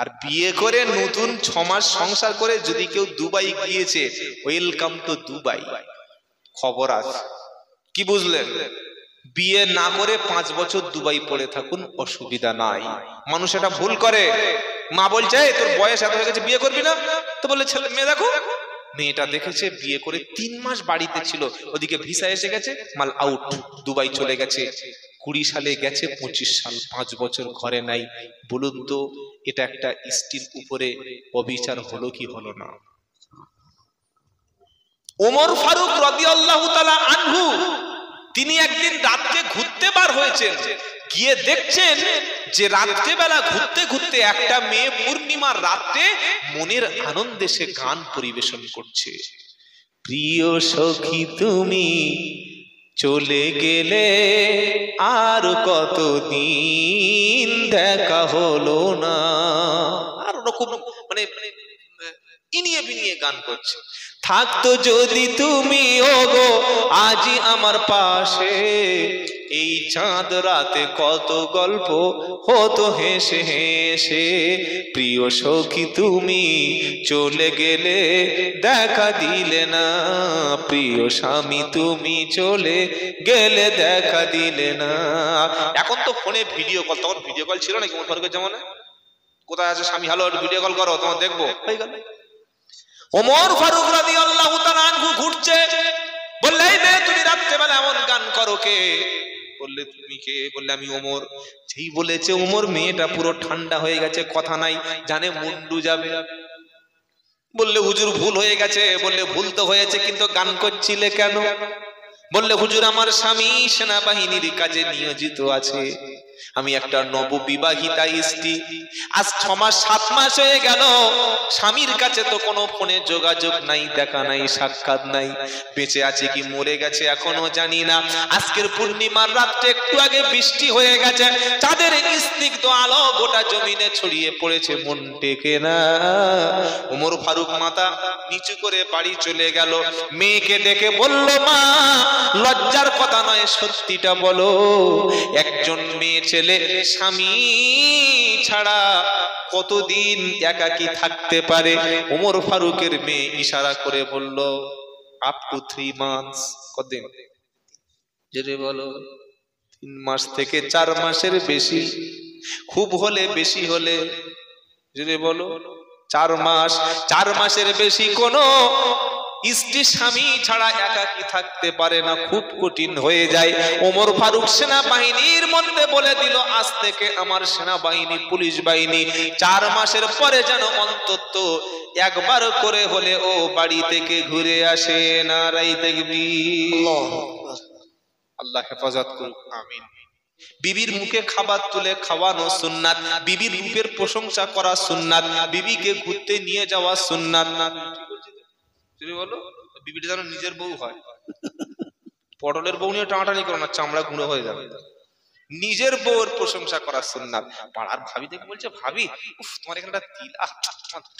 আর বিয়ে করে নতুন 6 মাস সংসার করে যদি কেউ দুবাই গিয়েছে, ওয়েলকাম টু দুবাই, খবর আছে। কি বুঝলেন? বিয়ে না করে 5 বছর দুবাই পড়ে থাকুন, অসুবিধা নাই। মানুষ এটা ভুল করে। মা বলছে তোর বয়স এত হয়ে গেছে, বিয়ে করবি না? তো বলে ছেলে মেয়ে দেখো, মেয়েটা দেখেছে বিয়ে করে 3 মাস বাড়িতে ছিল, ওদিকে ভিসা এসে গেছে, মাল আউট, দুবাই চলে গেছে। 20 সালে গেছে, 25 সাল, 5 বছর ঘরে নাই। বলুন তো এটা একটা স্ত্রীর উপরে অবিচার হলো কি হলো না? ওমর ফারুক রাদিয়াল্লাহু তাআলা আনহু তিনি একদিন রাতে ঘুরতে বার হয়েছেন, গিয়ে দেখছেন যে রাত্রেবেলা ঘুরতে ঘুরতে একটা মেয়ে পূর্ণিমার রাতে মনের আনন্দে সে গান পরিবেশন করছে। প্রিয় সখী তুমি চলে গেলে আর কতদিন দেখা হলো না, আর ওরকম মানে ইনিয়ে বিনিয়ে গান করছে। থাকতো যদি তুমি ওগো আজই আমার পাশে, এই চাঁদ রাতে কত গল্প হতো হেসে হেসে। প্রিয় সখী তুমি চলে গেলে দেখা দিলে না, প্রিয় স্বামী তুমি চলে গেলে দেখা দিলে না। এখন তো ফোনে ভিডিও কল, তখন ভিডিও কল ছিল নাকি ওমর ফারুকের জামানায়? কোথায় আছে স্বামী, হ্যালো ভিডিও কল করো, তোমার দেখবো, হয়ে গেল। ওমর ফারুক রাদিয়াল্লাহু তাআলা আনহু ঘুরছে, বললে এই মেয়ে তুমি রাত্রেবেলা এমন গান করো কে? বললে তুমি কে? বললে আমি ওমর। যেই বলেছে ওমর, মেয়েটা পুরো ঠান্ডা হয়ে গেছে, কথা নাই, জানে মুন্ডু যাবে। বললে হুজুর ভুল হয়ে গেছে। বললে ভুল তো হয়েছে, কিন্তু গান করছিলে কেন? বললে হুজুর আমার স্বামী সেনাবাহিনীর কাজে নিয়োজিত আছে, আমি একটা নববিবাহিতা স্ত্রী, আজ 6 মাস 7 মাস হয়ে গেল, স্বামীর কাছে তো কোনো ফোনে যোগাযোগ নাই, দেখা নাই, সাক্ষাৎ নাই, বেঁচে আছে কি মরে গেছে এখনো জানি না। আজকের পূর্ণিমার রাতে একটু আগে বৃষ্টি হয়ে গেছে, চাঁদের স্নিগ্ধ আলো গোটা জমিনে ছড়িয়ে পড়েছে, মন টেকে না। ওমর ফারুক মাথা নিচু করে বাড়ি চলে গেল, মেয়েকে ডেকে বলল, মা লজ্জার কথা নয়, সত্যিটা বলো, একজন মেয়ে ছেলে স্বামী ছাড়া কতদিন একাকী থাকতে পারে? ওমর ফারুকের মেয়ে ইশারা করে বলল, আপ টু 3 মান্থস। কতদিন? জেরে বলো। 3 মাস থেকে 4 মাসের বেশি, খুব হলে বেশি হলে, জেরে বলো, 4 মাস। 4 মাসের বেশি কোনো স্ত্রী স্বামী ছাড়া একাকী থাকতে পারে না, খুব কঠিন হয়ে যায়। ওমর ফারুক সেনাবাহিনীর মধ্যে বলে দিল, আজ থেকে আমার সেনাবাহিনী, পুলিশ বাহিনী 4 মাসের পরে যেন অন্তত একবার করে হলে ও বাড়ি থেকে ঘুরে আসে। নারায়ে তাকবীর। আল্লাহ হেফাজত করুক, আমিন। বিবির মুখে খাবার তুলে খাওয়ানো সুন্নাত, বিবির রূপের প্রশংসা করা সুন্নাত, বিবিকে ঘুরতে নিয়ে যাওয়া সুন্নাত। বলো বিবিটা যেন নিজের বউ হয়, পটলের বউ নিয়ে টানাটানি করো না, চামড়া গুঁড়ো হয়ে যাবে। নিজের বউর প্রশংসা করা সুন্নাত। পাড়ার ভাবি দেখে বলছে, ভাবি উফ তোমার এখানটা দিল,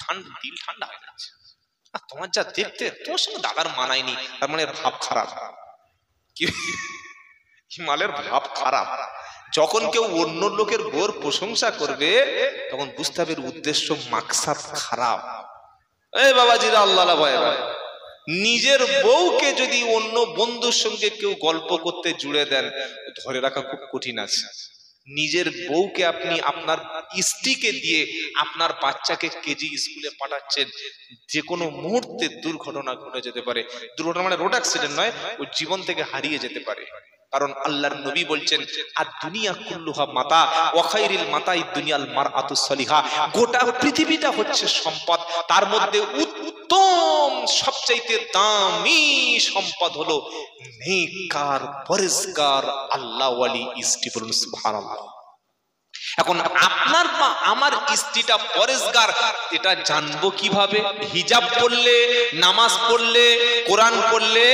ঠান্ডা, দিল ঠান্ডা হয়ে যাচ্ছে, তোমার যা দেখতে, তোমার সঙ্গে দাদার মানায়নি, তার মানে ভাব খারাপ। কি মালের ভাব খারাপ। যখন কেউ অন্য লোকের বউর প্রশংসা করবে, তখন বুঝতে হবে উদ্দেশ্য, মাকসাদ খারাপ। এই বাবাজিরা, আল্লাহ ভয়, নিজের বউকে যদি অন্য বন্ধুর সঙ্গে কেউ গল্প করতে জুড়ে দেন, ধরে রাখা খুব কঠিন আছে। নিজের বউকে আপনি আপনার স্ত্রীকে দিয়ে আপনার বাচ্চাকে কেজি স্কুলে পাঠাচ্ছেন, যে কোনো মুহূর্তে দুর্ঘটনা ঘটে যেতে পারে। দুর্ঘটনা মানে রোড অ্যাক্সিডেন্ট নয়, ও জীবন থেকে হারিয়ে যেতে পারে। কারণ আল্লাহর নবী বলছেন, আর দুনিয়া কুল্লুহা মাতা ওয়া খায়রুল মাতাই দুনিয়াল মারআতুস সালিহা। গোটা পৃথিবীটা হচ্ছে সম্পদ, তার মধ্যে উত্তম সবচাইতে দামি সম্পদ হলো নেককার, পরেজগার, আল্লাহওয়ালি স্ত্রী। বলুন সুবহানাল্লাহ। এখন আপনার বা আমার স্ত্রীটা পরেজগার, এটা জানবো কিভাবে? হিজাব পড়লে, নামাজ পড়লে, কোরআন পড়লে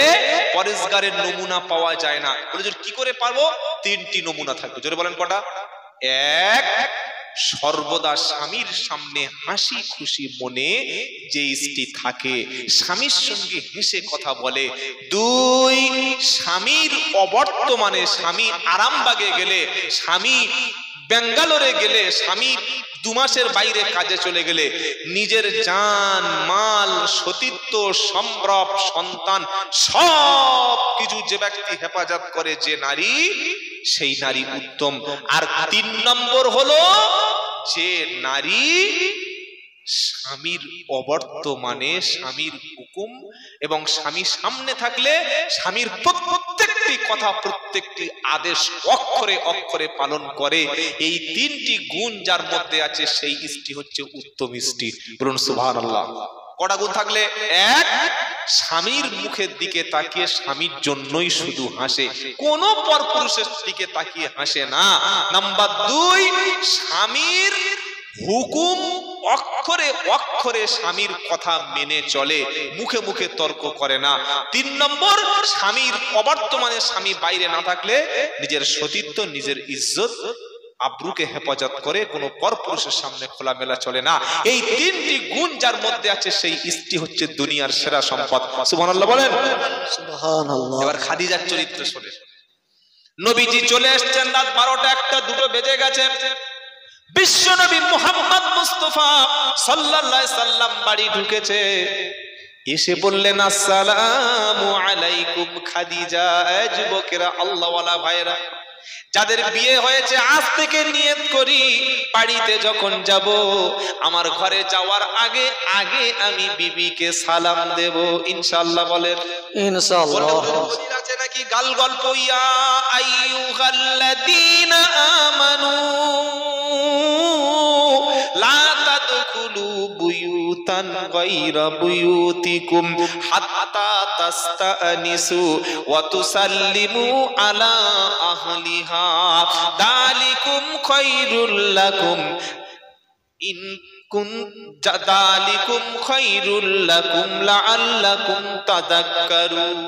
পরেজগারের নমুনা পাওয়া যায় না। বলে কি করে পারবো? 3টি নমুনা থাকবে। জোরে বলেন কটা? 1, সর্বদা স্বামীর সামনে হাসি খুশি মনে যে স্ত্রী থাকে, স্বামীর সঙ্গে হেসে কথা বলে। 2, স্বামীর অবর্তমানে, স্বামী আরামবাগে গেলে, স্বামী ব্যাঙ্গালোরে গেলে, স্বামী 2 মাসের বাইরে কাজে চলে গেলে নিজের জান মাল সতীত্ব সম্ভ্রম সন্তান সব কিছু যে ব্যক্তি হেফাজত করে যে নারী, সেই নারী উত্তম। আর 3 নম্বর হলো যে নারী স্বামীর অবর্তমানে স্বামীর হুকুম এবং স্বামী সামনে থাকলে স্বামীর প্রত্যেকটি কথা প্রত্যেকটি আদেশ অক্ষরে অক্ষরে পালন করে। এই 3টি গুণ যার মধ্যে আছে সেই স্ত্রী হচ্ছে উত্তম স্ত্রী। বলুন সুবহানাল্লাহ। কটা গুণ থাকলে? 1, স্বামীর মুখের দিকে তাকিয়ে স্বামীর জন্যই শুধু হাসে, কোন পরপুরুষের দিকে তাকিয়ে হাসে না। নাম্বার 2, স্বামীর হুকুম অক্ষরে অক্ষরে স্বামীর কথা মেনে চলে, মুখে মুখে তর্ক করে না। 3 নম্বর, স্বামীর অবর্তমানে স্বামী বাইরে না থাকলে নিজের সতীত্ব নিজের ইজ্জত আব্রুকে হেফাজত করে, কোনো পরপুরুষের সামনে খোলামেলা চলে না। এই 3টি গুণ যার মধ্যে আছে সেই স্ত্রী হচ্ছে দুনিয়ার সেরা সম্পদ। সুবহানাল্লাহ বলেন। সুবহানাল্লাহ। এবার খাদিজার চরিত্র শোনেন। নবীজি চলে আসছেন, রাত 12টা 1টা 2টো বেজে গেছে। বিশ্বনবী মুহাম্মদ মুস্তাফা সাল্লাল্লাহু আলাইহি সাল্লাম বাড়ি ঢুকেছে, এসে বললেন আসসালামু আলাইকুম খাদিজা। যুবকেরা, আল্লাহওয়ালা ভাইরা, যাদের বিয়ে হয়েছে আজ থেকে নিয়ত করি বাড়িতে যখন যাব, আমার ঘরে যাওয়ার আগে আগে আমি বিবিকে সালাম দেব ইনশাআল্লাহ। বলেন ইনশাআল্লাহ। আছে নাকি গাল গল্প? ইয়া আইয়ুহাল্লাযীনা আমানু লা তাদখুলু বুয়ুতান গায়রা বুয়ুতিকুম হাত্তা তাস্তানিসু ওয়া তুসাল্লিমু আলা আহলিহা যালিকুম খায়রুল লাকুম ইন কুন যালিকুম খায়রুল লাকুম লাআল্লাকুম তাযাক্কারুন।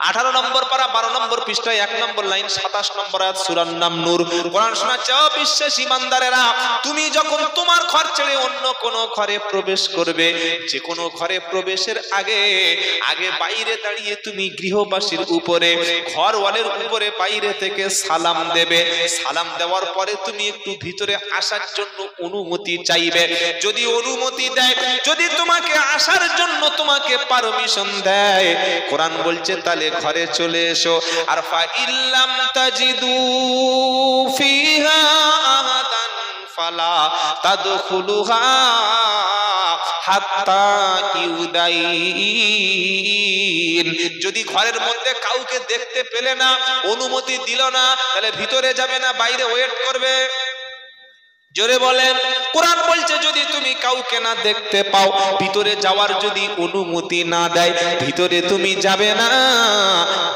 18 নম্বর পারা 12 নম্বর পৃষ্ঠায় 1 নম্বর লাইন 27 নম্বর আয়াত সূরার নাম নূর। কোরআন শোনাচ্ছে, ও বিশ্বাসী ইমানদারেরা, তুমি যখন তোমার ঘর ছেড়ে অন্য কোন ঘরে প্রবেশ করবে, যে কোনো ঘরে প্রবেশের আগে আগে বাইরে দাঁড়িয়ে তুমি গৃহবাসীর উপরে ঘরওয়ালের উপরে বাইরে থেকে সালাম দেবে। সালাম দেওয়ার পরে তুমি একটু ভিতরে আসার জন্য অনুমতি চাইবে। যদি অনুমতি দেয়, যদি তোমাকে আসার জন্য তোমাকে পারমিশন দেয়, কোরআন বলছে তাহলে ঘরে চলে এসো। আর ফা ইল্লাম তাজিদু ফিহা আহাদান ফালা তাদখুলুহা হাত্তা ইউদাইন। যদি ঘরের মধ্যে কাউকে দেখতে পেলে না, অনুমতি দিল না, তাহলে ভিতরে যাবে না, বাইরে ওয়েট করবে। জোরে বলেন। কোরআন বলছে যদি তুমি কাউকে না দেখতে পাও, ভিতরে যাওয়ার যদি অনুমতি না দেয়, ভিতরে তুমি যাবে না,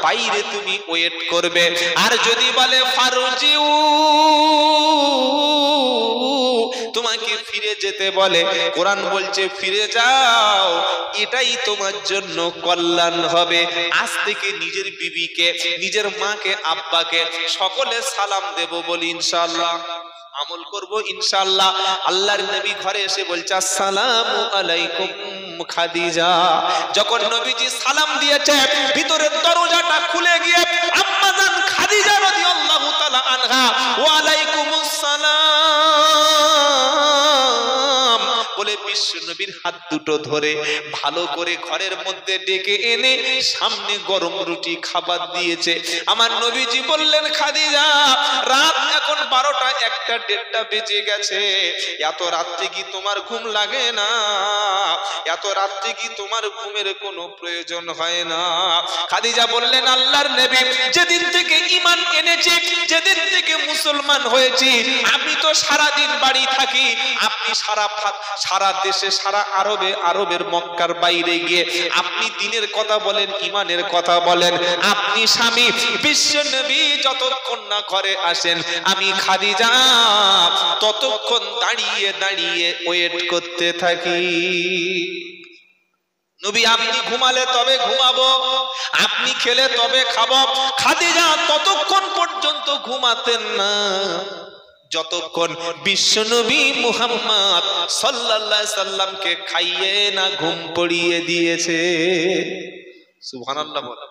বাইরে তুমি ওয়েট করবে। আর যদি বলে ফারজিউ, তোমাকে ফিরে যেতে বলে, কোরআন বলছে ফিরে যাও, এটাই তোমার জন্য কল্যাণ হবে। আজ থেকে নিজের বিবিকে, নিজের মাকে, আব্বাকে সকলে সালাম দেব বলি ইনশাআল্লাহ, আমল করব ইনশাআল্লাহ। আল্লাহর নবী ঘরে এসে বলছে আসসালামু আলাইকুম খাদিজা। যখন নবীজি সালাম দিয়েছে, ভিতরের দরজাটা খুলে গিয়ে আম্মা জান খাদিজা রাদিয়াল্লাহু তাআলা আনহা ওয়া আলাইকুমুস সালাম বলে বিশ্ব নবীর হাত দুটো ধরে ভালো করে ঘরের মধ্যে ডেকে এনে সামনে গরম রুটি খাবার দিয়েছে। আমার নবীজি বললেন খাদিজা, রাত এখন 12টা 1টা 1:30 বেজে গেছে, এত রাত্রে কি তোমার ঘুম লাগে না? এত রাত্রে কি তোমার ঘুমের কোনো প্রয়োজন হয় না? খাদিজা বললেন আল্লাহর নবী, যেদিন থেকে ঈমান এনেছি, যেদিন থেকে মুসলমান হয়েছি, আমি তো সারা দিন বাড়ি থাকি, আপনি সারা দেশে সারা আরবের মক্কার বাইরে গিয়ে আপনি দ্বীনের কথা বলেন, ঈমানের কথা বলেন। আপনি স্বামী বিশ্ব নবী যতক্ষণ না ঘরে আসেন, আমি খাদিজা ততক্ষণ দাঁড়িয়ে দাঁড়িয়ে ওয়েট করতে থাকি। নবী আপনি ঘুমালে তবে ঘুমাবো, আপনি খেলে তবে খাবো। খাদিজা ততক্ষণ পর্যন্ত ঘুমাতেন না যতক্ষণ বিশ্বনবী মুহাম্মদ সাল্লাল্লাহু আলাইহি সাল্লামকে খাইয়ে না ঘুম পড়িয়ে দিয়েছে। সুবহানাল্লাহ বলেন।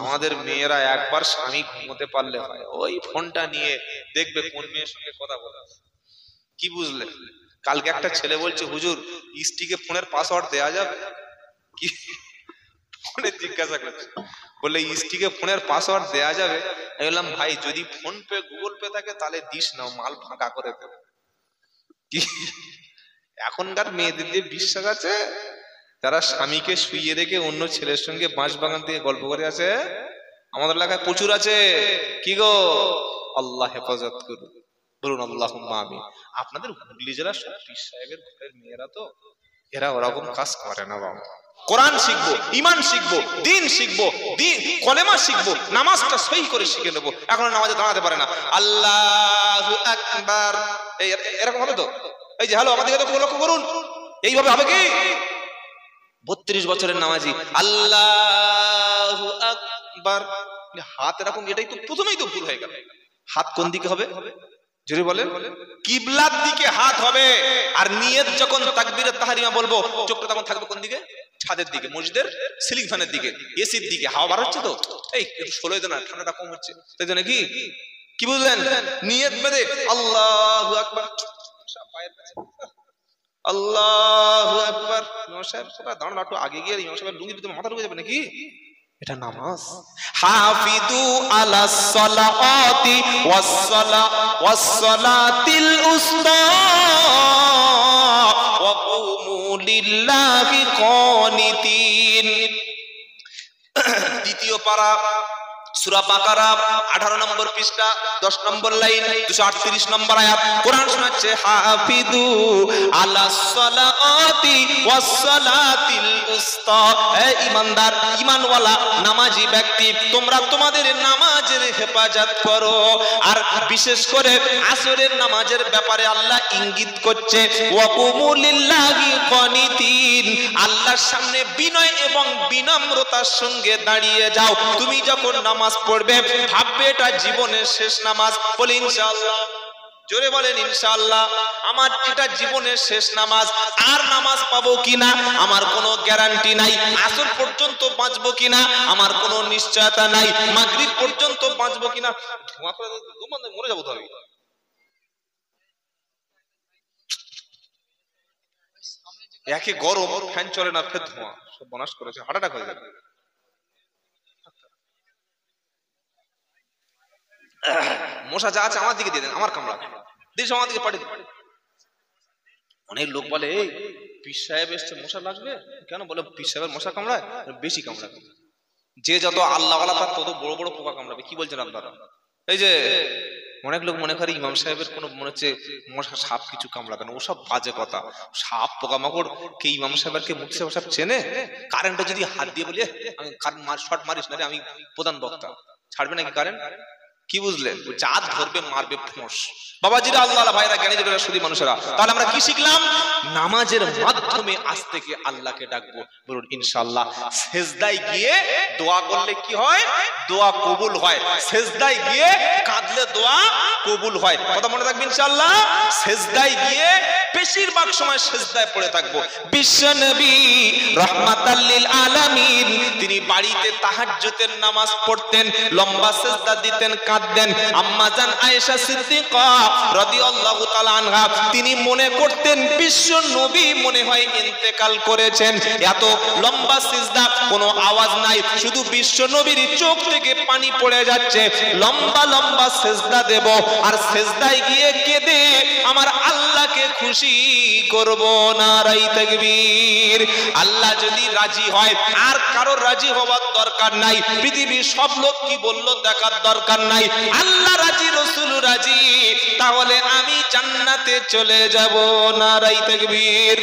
আমাদের মেয়েরা একবার স্বামী ঘুমোতে পারলে হয়, ওই ফোনটা নিয়ে দেখবে কোন মেয়ের সঙ্গে কথা বলে। কি বুঝলে? কালকে একটা ছেলে বলছে, হুজুর স্ত্রীকে ফোনের পাসওয়ার্ড দেয়া যাবে কি? ফোনে জিজ্ঞাসা করছে, বললে স্ত্রীকে ফোনের পাসওয়ার্ড দেয়া যাবে? আমি বললাম, ভাই যদি ফোন পে গুগল পে থাকে তাহলে দিস না, মাল ফাঁকা করে দেবে। কি এখনকার মেয়েদের দিয়ে বিশ্বাস আছে, তারা স্বামীকে শুইয়ে রেখে অন্য ছেলের সঙ্গে বাঁশ বাগান থেকে গল্প করে আছে। আমাদের এলাকায় প্রচুর আছে। কি গো, আল্লাহ হেফাজত করুন, বলুন আল্লাহুম্মা আমিন। আপনাদের হুগলি জেলার সব পীর সাহেবের ঘরের মেয়েরা তো এরা ওরকম কাজ করে না বাবা। কোরআন শিখবো, ইমান শিখবো, দিন শিখবো, কলেমা শিখবো, নামাজটা সহি করে শিখে নেবো। এখন নামাজে দাঁড়াতে পারে না, আল্লাহু আকবার এরকম হবে তো? এই যে হ্যালো, আমাদের লক্ষ্য করুন, এইভাবে হবে কি? 32 বছরের নামাজি আল্লাহু আকবার, হাত এরকম, এটাই তো প্রথমেই তো ভুল হয়ে গেল। হাত কোন দিকে হবে জোরে বলেন? কিবলার দিকে হাত হবে। আর নিয়ত যখন তাকবীরে তাহরিমা বলবো, চোখটা তখন থাকবে কোন দিকে? ছাদের দিকে, মসজিদের সিলিং ফ্যানের দিকে, এসির দিকে। হাওয়া বার হচ্ছে তো, এই একটু সরে দে না, ঠান্ডাটা কম হচ্ছে, তাই জন্য কি কি বুঝলেন? নিয়ত বেঁধে আল্লাহু আকবার, আল্লাহু আকবার। ইমাম সাহেব সেটা দাঁড়ান, একটু আগে গিয়ে ইমাম সাহেবের লুঙ্গির ভিতরে মাথা ঢুকে যাবে নাকি? এটা নামাজ। হাফিদু আলাস সালাতি ওয়াস সালাতিল উসতা ওয়া কুমু লিল্লাহি কানিতিন। দ্বিতীয় পারা, সূরা বাকারা 18 নম্বর পৃষ্ঠা 10 নম্বর লাইন 238 নম্বর আয়াত। কোরআন শোনাচ্ছে, হাফিদু আলাস সালাতি ওয়াস সালাতিল উসতা। হে ঈমানদার, ঈমানওয়ালা নামাজি ব্যক্তি, তোমরা তোমাদের নামাজের হেফাজত করো। আর বিশেষ করে আসরের নামাজের ব্যাপারে আল্লাহ ইঙ্গিত করছে, ওয়া কুমু লিল্লাহি কানিতিন, আল্লাহর সামনে বিনয় এবং বিনম্রতার সঙ্গে দাঁড়িয়ে যাও। তুমি যখন নামাজ পড়বে ভাববে এটা জীবনের শেষ নামাজ। বলে ইনশাআল্লাহ, জোরে বলেন ইনশাআল্লাহ। আমার এটা জীবনের শেষ নামাজ, আর নামাজ পাবো কিনা আমার কোনো গ্যারান্টি নাই। আসর পর্যন্ত বাঁচবো কিনা আমার কোনো নিশ্চয়তা নাই। মাগরিব পর্যন্ত বাঁচবো কিনা, ধোঁয়া করে মরে যাবো তো আমি। একে গরম, ফ্যান চলে না, ফের ধোঁয়া, সব বনাশ করেছে, হার্ট অ্যাটাক হয়ে যাবে। মশা যা আছে আমার দিকে দিয়ে দেন, আমার কামড়া দিস, আমার দিকে পাঠিয়ে দেন। অনেক লোক বলে, এই পীর সাহেব এসছে, মশা লাগবে কেন? বলে পীর সাহেবের মশা কামড়ায় বেশি কামড়াবে। যে যত আল্লাহওয়ালা তার তত বড় বড় পোকা কামড়াবে। কি বলছেন আপনারা? এই যে অনেক লোক মনে করে ইমাম সাহেবের কোনো মনে হচ্ছে মশা সাপ কিছু কামড়াবে না, ওসব বাজে কথা। সাপ পোকামাকড় কে ইমাম সাহেবের কে মুফতি সাহেব চেনে? কারেন্টটা যদি হাত দিয়ে বলে আমি কারেন্ট শর্ট মারিস না রে, আমি প্রধান বক্তা, ছাড়বে নাকি কারেন্ট? কি বুঝলেন? জাত ধরবে, মারবে ফোঁস। বাবাজিরা, আল্লাহ ভাইরা, জ্ঞানী যারা শুধু মানুষেরা, তাহলে আমরা কি শিখলাম? নামাজের মাধ্যমে আজ থেকে আল্লাহকে ডাকবো। বলুন ইনশাআল্লাহ। সেজদায় গিয়ে দোয়া করলে কি হয়? দোয়া কবুল হয়। সেজদায় গিয়ে কাঁদলে দোয়া কবুল হয়। কথা মনে রাখবেন ইনশাআল্লাহ। সেজদায় গিয়ে বেশিরভাগ সময় সেজদায় পড়ে থাকবো। বিশ্বনবী রাহমাতাল লিল আলামিন, তিনি বাড়িতে তাহাজ্জুদের নামাজ পড়তেন, লম্বা সেজদা দিতেন, কাঁদতেন। আম্মা জান আয়েশা সিদ্দিকা রাদিয়াল্লাহু তাআলা আনহা, তিনি মনে করতেন বিশ্ব নবী মনে হয় ইন্তেকাল করেছেন। এত লম্বা সিজদা, কোনো আওয়াজ নাই, শুধু বিশ্ব নবীর চোখ থেকে পানি পড়ে যাচ্ছে। লম্বা লম্বা সিজদা দেব, আর সিজদায় গিয়ে কেঁদে আমার আল্লাহকে খুশি করব। নারায়ে তাকবীর। আল্লাহ যদি রাজি হয়, আর কারো রাজি হওয়ার দরকার নাই। পৃথিবীর সব লোক কি বললো দেখার দরকার নাই। আল্লাহ রাজি, রাসূল রাজি, তাহলে আমি জান্নাতে চলে যাব। নারায়ে তাকবীর।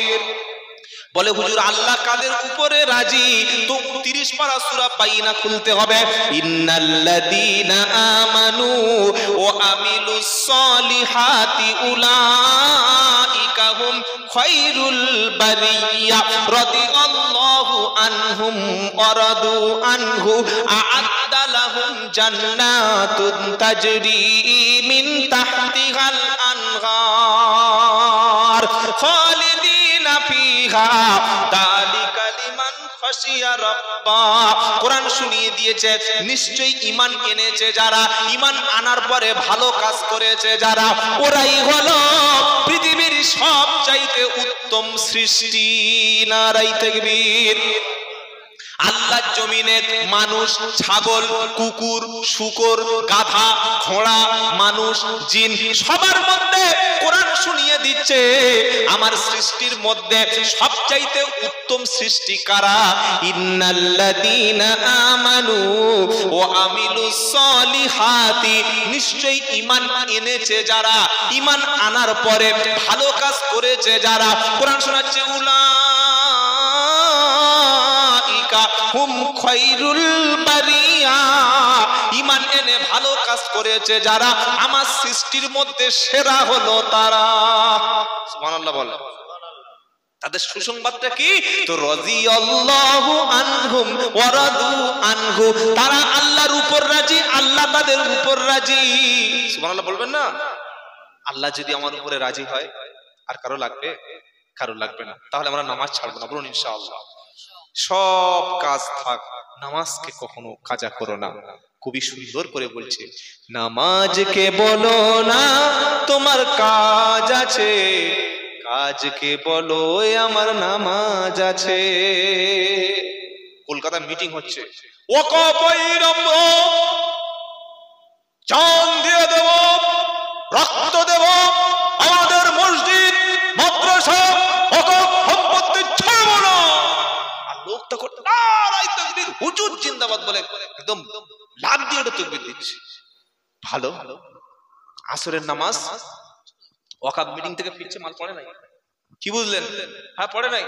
বলে হুজুর আল্লাহ কাদের উপরে রাজি? তো 30 পারা সূরা বাইনা খুলতে হবে। ইন্নাল্লাযীনা আমানু ওয়া আমিলুস সলিহাতি উলাইকা হুম খায়রুল বারিয়া রাদিয়াল্লাহু আনহুম ওয়া রাদু আনহু আ'আদ্দা লাহুম জান্নাতুন তাজরি মিন তাহতিহাল আনহার খালিদিনা ফিহা যালিকা লিমান খাশিয়া রাব্বাহ কোরআন শুনিয়ে দিয়েছে নিশ্চয়ই ঈমান এনেছে যারা, ঈমান আনার পরে ভালো কাজ করেছে যারা, ওরাই হলো পৃথিবীর সবচাইতে উত্তম সৃষ্টি। নারায়ে তাকবীর। আল্লাহর জমিনে মানুষ, ছাগল, কুকুর, শূকর, গাধা, ঘোড়া, মানুষ, জিন সবার মধ্যে কোরআন শুনিয়ে দিচ্ছে আমার সৃষ্টির মধ্যে সবচাইতে উত্তম সৃষ্টি কারা? ইন্নাল্লাযীনা আমানু ওয়া আমিলুস সলিহাতি, নিশ্চয়ই ঈমান এনেছে যারা, ঈমান আনার পরে ভালো কাজ করেছে যারা। কোরআন শোনাচ্ছে হুম খায়রুল বারিয়া, ঈমান এনে ভালো কাজ করেছে যারা, আমার সৃষ্টির মধ্যে সেরা হলো তারা। সুবহানাল্লাহ বল। তাদের সুসংবাদটা কি? তো রাদিয়াল্লাহু আনহুম ওয়া রাদু আনহু, তারা আল্লাহর উপর রাজি, আল্লাহ তাদের উপর রাজি। সুবহানাল্লাহ বলবেন না? আল্লাহ যদি আমার উপরে রাজি হয় আর কারো লাগবে? কারো লাগবে না। তাহলে আমরা নামাজ ছাড়বো না, বলুন ইনশাআল্লাহ। সব কাজ থাক, নামাজকে কখনো কাজা করো না। খুবই সুন্দর করে বলছে, নামাজকে বলো না তোমার কাজ আছে, কাজকে বলো আমার নামাজ আছে। কলকাতা মিটিং হচ্ছে, জান দিয়ে দেব, রক্ত দেব, আমাদের মসজিদ মাদ্রাসা ওয়াকফ সম্পত্তি ছাড়বো না। লোক তখন নারায়ে তাকবীর, হুজুর জিন্দাবাদ বলে একদম লাফ দিয়ে ওটা তাকবীর দিচ্ছে। ভালো। আসরের নামাজ ওয়াকফ মিটিং থেকে ফিরছে, মাল পড়ে নাই। কি বুঝলেন? হ্যাঁ পড়ে নাই।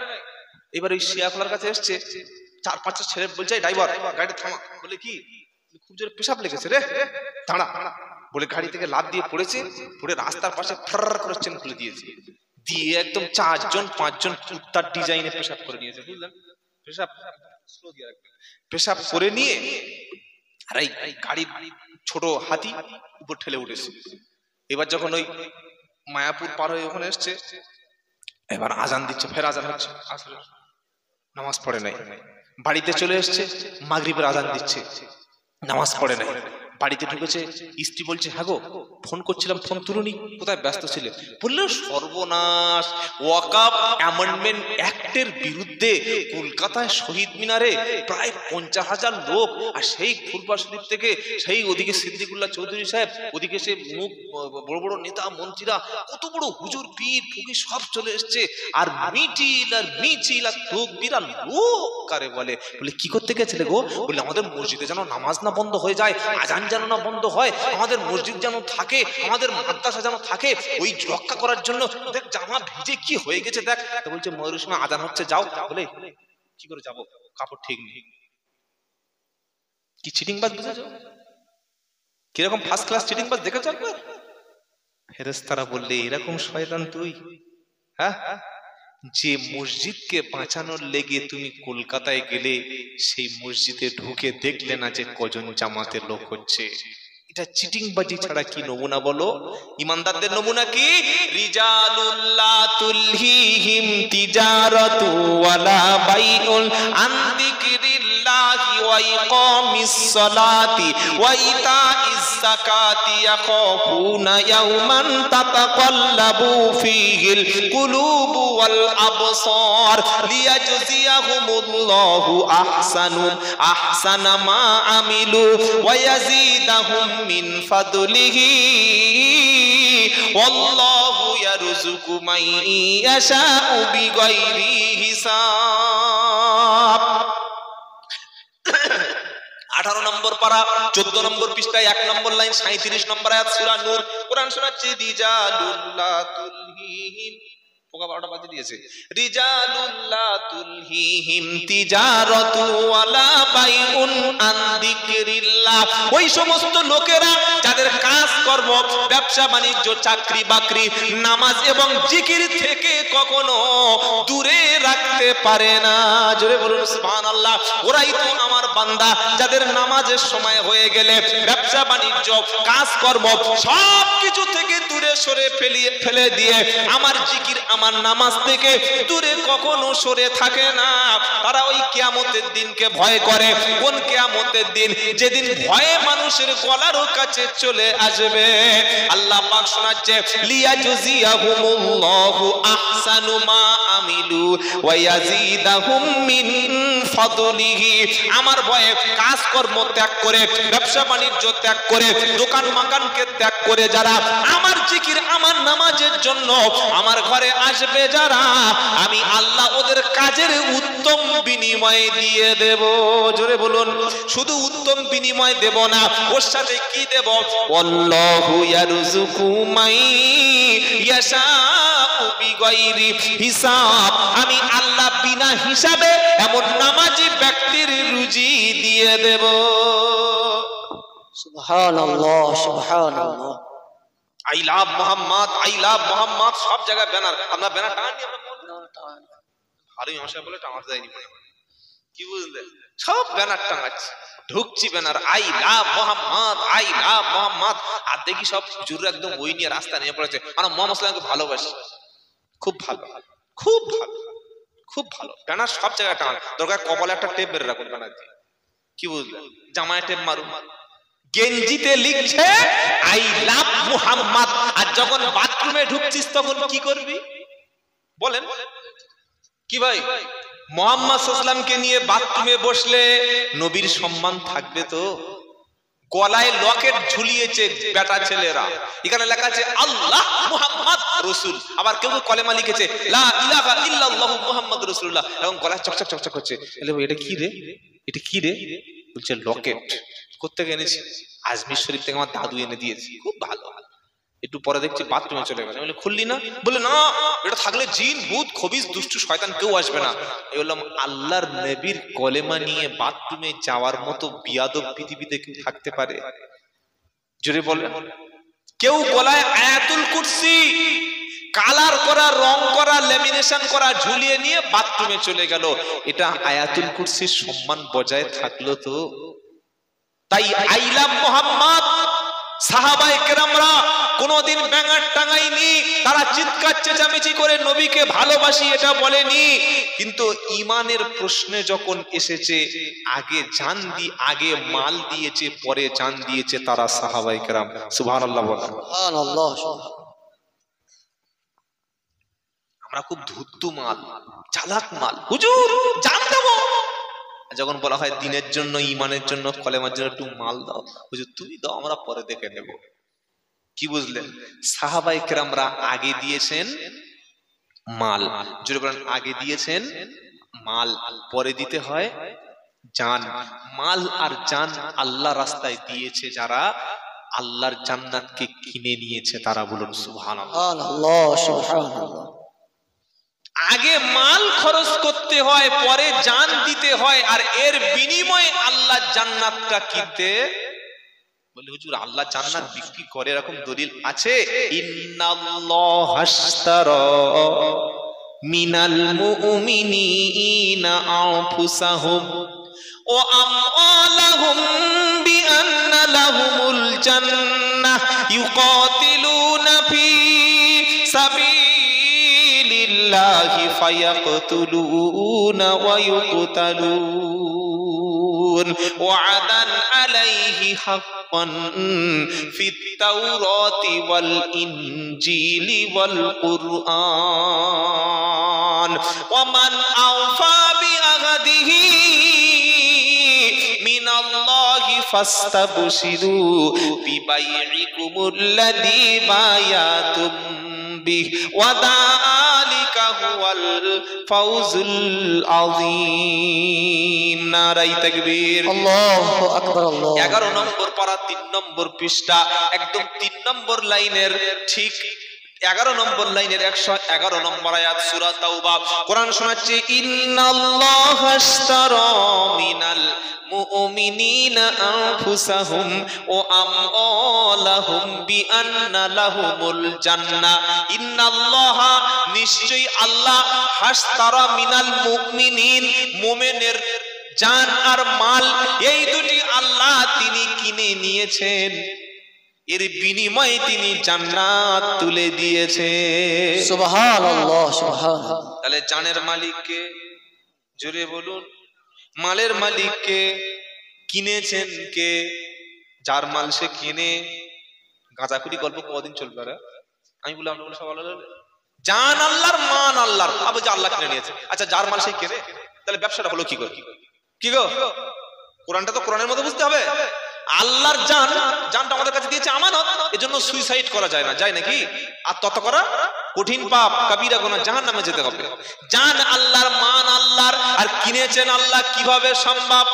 এবার ওই শিয়াফলার কাছে এসছে, 4-5টা ছেলে বলছে ড্রাইভার গাড়ি থামা। বলে কি? খুব জোরে পেশাব লেগেছে রে, দাঁড়া। বলে গাড়ি থেকে লাফ দিয়ে পড়েছে, পড়ে রাস্তার পাশে ফর করে চেন খুলে দিয়েছে, দিয়ে একদম 4-5জন কুত্তার ডিজাইনে পেশাব করে নিয়েছে। বুঝলেন? পেশাব করে নিয়ে আর এই গাড়ির ছোট হাতি উপর ঠেলে উঠেছে। এবার যখন ওই মায়াপুর পার হয়ে ওখানে এসছে, এবার আজান দিচ্ছে, ফের আজান হচ্ছে, আসলে নামাজ পড়ে নাই। বাড়িতে চলে এসছে, মাগরিবের আজান দিচ্ছে, নামাজ পড়ে নাই। বাড়িতে ঢুকেছে, স্ত্রী বলছে হ্যাঁ গো ফোন করছিলাম, ফোন তুলুনি, কোথায় ব্যস্ত ছিলে? বললো সর্বনাশ, ওয়াকফ অ্যামেন্ডমেন্ট অ্যাক্টের বিরুদ্ধে কলকাতায় শহীদ মিনারে প্রায় 50,000 লোক, আর সেই ফুরফা শরীফ থেকে সেই ওদিকে সিদ্দিকুল্লাহ চৌধুরী সাহেব, ওদিকে সে মুখ বড় বড় নেতা মন্ত্রীরা, কত বড় হুজুর পীর ফকির সব চলে এসছে, আর মিছিল আর মিছিল আর তাকবীর আর লোক কারে বলে। বলে কি করতে গেছিলে গো? বলে আমাদের মসজিদে যেন নামাজ না বন্ধ হয়ে যায়, আজান যেন না বন্ধ হয়, আমাদের মসজিদ যেন থাকে, আমাদের মাদ্রাসা যেন থাকে, ওই রক্ষা করার জন্য দেখ জামা ভিজে কি হয়ে গেছে দেখ। বলছে ময়ূরের সময় আজান হচ্ছে, যাও। বলে কি করে যাবো, কাপড় ঠিক নেই। কি চিটিংবাজ বুঝেছো? কিরকম ফার্স্ট ক্লাস চিটিংবাজ দেখেছো একবার? ফেরেশতারা বললে এরকম শয়তান তুই, হ্যাঁ? যে মসজিদকে বাঁচানোর লেগে তুমি কলকাতায় গেলে, সেই মসজিদে ঢুকে দেখলে না যে কজন জামাতের লোক হচ্ছে। এটা চিটিংবাজি ছাড়া কি নমুনা বলো? ইমানদারদের নমুনা কি? রিজালুল্লাহ তুলহিহিম তিজারাতু ওয়ালা বাইউন আন যিকরিল্লাহি ওয়া ইকামিস সালাতি ওয়া ইতাইজ যাকাতি ইয়াখাফুনা ইয়াওমান তাতাকাল্লাবু ফীহিল কুলুবু ওয়াল আবসার লিয়াজজিয়াহুমুল্লাহু আহসানা মা আমিলু ওয়া ইয়াজিদাহুম মিন ফাদলিহি ওয়াল্লাহু ইয়ারযুকু মান ইয়াশাউ বিগাইরি হিসাব। 18 নম্বর পারা 14 নম্বর পৃষ্ঠায় 1 নম্বর লাইন 37 নম্বর আয়াত সূরা নূর। কোরআন শোনাচ্ছে রিজালুল্লাহ তুলহিহিম, পোকা 12টা বাজে দিয়েছে। রিজালুল্লাহ তুলহিহিম তিজারাতু ওয়ালা বাইউন আন যিকরিল্লাহ, ওই সমস্ত লোকেরা যাদের কাজ কর্ম, ব্যবসা বাণিজ্য, চাকরি বাকরি, নামাজ এবং জিকির থেকে কখনো দূরে রাখতে পারে না। জোরে বলুন সুবহানাল্লাহ। ওরাই তো আমার বান্দা যাদের নামাজের সময় হয়ে গেলে ব্যবসা বাণিজ্য, কাজ কর্ম সব কিছু থেকে দূরে সরে ফেলে দিয়ে আমার জিকির আমার নামাজ থেকে দূরে কখনো সরে থাকে না। তারা ওই কিয়ামতের দিনকে ভয় করে। কোন কিয়ামতের দিন? যেদিন ভয়ে মানুষের গলারও কাছে চলে আসবে। আল্লাহ পাক শোনাচ্ছে, লিয়াজজিয়াহুমুল্লাহু আহসানু মা আমিলু ওয়া ইয়াজিদাহুম মিন ফাদলিহি। আমার ভয়ে কাজকর্ম ত্যাগ করে, ব্যবসা বাণিজ্য ত্যাগ করে, দোকান মাকানকে ত্যাগ করে যারা আমার জিকির আমার নামাজের জন্য আমার ঘরে আসবে যারা, আমি আল্লাহ ওদের কাজের উত্তম বিনিময় দিয়ে দেব। জোরে বলুন, শুধু উত্তম বিনিময় দেব না, ওর সাথে কি দেব? আল্লাহু ইয়ারযুকু মান ইয়াশাউ বিগাইরি হিসাব। আমি আল্লাহ বিনা হিসাবে এমন নামাজি ব্যক্তির রুজি দিয়ে দেব। সুবহানাল্লাহ, সুবহানাল্লাহ। I love Mohammad, I love Mohammad, সব জায়গায় ব্যানার। আপনার ব্যানার টাঙাননি? ভালোই ভাষা বলে টাঙাতে যায়নি মনে হয়, কি বুঝলেন? সব ব্যানার টাঙাচ্ছে, ঢুকছি banner, I love Mohammad, I love Mohammad. আর দেখি সব হুজুর একদম ওই নিয়ে রাস্তা নিয়ে পড়েছে, আমরা মোহাম্মদ সাল্লাল্লাহু আলাইহি ভালোবাসি। খুব ভালো, খুব ভালো, খুব ভালো। ব্যানার সব জায়গায় টাঙানো দরকার। কপালে একটা টেপ বের রাখুন ব্যানার দিয়ে, কি বুঝলেন? জামায় টেপ মারুন। গেঞ্জিতে লিখছে আই লাভ মুহাম্মদ। আর যখন বাথরুমে ঢুকছিস তখন কি করবি বলেন? কি ভাই, মুহাম্মদ সাল্লাল্লাহু আলাইহি ওয়াসাল্লামকে নিয়ে বাথরুমে বসলে নবীর সম্মান থাকবে তো? গলায় লকেট ঝুলিয়েছে বেটা ছেলেরা, এখানে লেখা আছে আল্লাহ মুহাম্মদ রাসূল। আবার কেউ কেউ কলেমা লিখেছে লা ইলাহা ইল্লাল্লাহু মুহাম্মাদুর রাসূলুল্লাহ, এবং গলায় চকচক চকচক করছে। এটা কি রে, এটা কি রে? বলছে লকেট। কোত্থেকে এনেছি? আজমির শরীফ থেকে আমার দাদু এনে দিয়েছে। খুব ভালো। একটু পরে দেখছি বাথরুমে চলে গেল। বলে খুললি না? বলে না, এটা থাকলে জিন ভূত খবিস দুষ্টু শয়তান কেউ আসবে না। এই বললাম, আল্লাহর নবীর কলেমা নিয়ে বাথরুমে যাওয়ার মতো বিয়াদব পৃথিবীতে কেউ থাকতে পারে? জোরে বলে। কেউ গলায় আয়াতুল কুরসি কালার করা, রং করা, লেমিনেশন করা ঝুলিয়ে নিয়ে বাথরুমে চলে গেল। এটা আয়াতুল কুরসির সম্মান বজায় থাকলো তো? তাই আই লাভ মুহাম্মদ সাহাবায়ে কেরামরা কোনদিন ব্যাঙার টাঙায়নি, তারা চিৎকার চেঁচামেচি করে নবীকে ভালোবাসি এটা বলেনি। কিন্তু ঈমানের প্রশ্নে যখন এসেছে, আগে জান আগে মাল দিয়েছে, পরে জান দিয়েছে তারা সাহাবায়ে কেরাম। সুবহানাল্লাহ বলেন। সুবহানাল্লাহ। আমরা খুব ধূর্ত মাল, চালাক মাল, হুজুর জান দেবো। যখন বলা হয় দিনের জন্য, ঈমানের জন্য, কলেমার জন্য একটু মাল দাও, হুজুর তুমি দাও, আমরা পরে দেখে নেব। কি বুঝলেন? সাহাবায়ে কেরামরা আগে দিয়েছেন মাল। জোরে বলেন, আগে দিয়েছেন মাল, পরে দিতে হয় জান। মাল আর জান আল্লাহ রাস্তায় দিয়েছে যারা, আল্লাহর জান্নাতকে কিনে নিয়েছে তারা। বলুন সুবহানাল্লাহ, সুবহানাল্লাহ। আগে মাল খরচ করতে হয়, পরে জান দিতে হয়, আর এর বিনিময়ে আল্লাহ জান্নাতটা কিনতে। বলে হুজুর আল্লাহ জান্নাত বিক্রি করে, এরকম দলিল আছে? ইন্নাল্লাহা আশতারা মিনাল মুমিনিনা আনফুসাহুম ওয়া আমওয়ালাহুম বিআন্না লাহুমুল জান্নাহ ইউকাতিলুনা ফি সাবিলিল্লাহি ফায়াকতুলুনা ওয়া ইউকতালুন ওয়া'দান আলাইহি হাক্কান ফিত তাওরাতি ওয়াল ইনজিলি ওয়াল কুরআন ওয়া মান আওফা বিআহদিহি মিনাল্লাহি ফাস্তাবশিরু বিবাইইকুমুল্লাযী বায়াতুম বিহি ওয়া যালিকা হুয়াল ফাওজুল আযীম। নারায়ে তাকবীর, আল্লাহু আকবার। 11 নম্বর পারা 3 নম্বর পৃষ্ঠা, একদম 3 নম্বর লাইনের ঠিক 11 নম্বর লাইনের 111 নম্বর আয়াত, সূরা তাওবা। কোরআন শোনাচ্ছে, ইন্নাল্লাহা আশতারা মিনাল মুমিনিনা আনফুসাহুম ওয়া আমওয়ালাহুম বিআন্না লাহুমুল জান্নাহ। ইন্নাল্লাহা নিশ্চয়ই আল্লাহ, আশতারা মিনাল মুমিনিন মুমিনের জান আর মাল, এই দুটি আল্লাহ তিনি কিনে নিয়েছেন। এর বিনিময়ে তিনি জান্নাত তুলে দিয়েছে। সুবহানাল্লাহ সুবহানাল্লাহ। তাহলে জানের মালিককে, জোরে বলুন, মালের মালিককে, কিনেছেন কে? যার মাল সে কিনে, গাঁজাখুরি গল্প কদিন চলবে? আমি বললাম সব জান আল্লাহর, মান আল্লাহর, আবার যে আল্লাহ কিনে নিয়েছে। আচ্ছা, যার মাল সে কেনে, তাহলে ব্যবসাটা হলো কি করে? কি গো, কোরআনটা তো কোরআনের মতো বুঝতে হবে। আল্লাহর জান, জানটা আমাদের কাছে দিয়েছে আমানত, এজন্য সুইসাইড করা যায় না, যায় নাকি? আত্মহত্যা করা কঠিন পাপ, কাবিরা গুনাহ, জাহান্নামে যেতে হবে। জান আল্লাহর, মান আল্লাহর, আর কিনেছেন আল্লাহ, কিভাবে সম্ভব?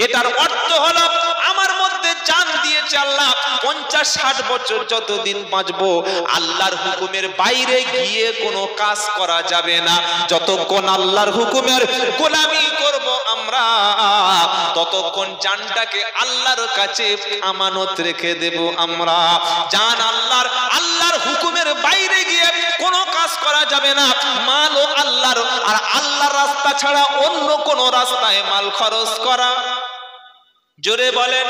এটার অর্থ হলো আমার মধ্যে জান দিয়েছে আল্লাহ, 50-60 বছর যতদিন বাঁচবো আল্লাহর হুকুমের বাইরে গিয়ে কোনো কাজ করা যাবে না। যতক্ষণ আল্লাহর হুকুমের গোলামি করব আমরা, ততক্ষণ জানটাকে আল্লাহর কাছে আমানত রেখে দেব আমরা। জান আল্লাহর, আল্লাহর হুকুমের বাইরে গিয়ে কোনো কাজ করা যাবে না। মালও আল্লাহর, আর আল্লাহর রাস্তা ছাড়া অন্য কোন রাস্তায় মাল খরচ করা। জোরে বলেন।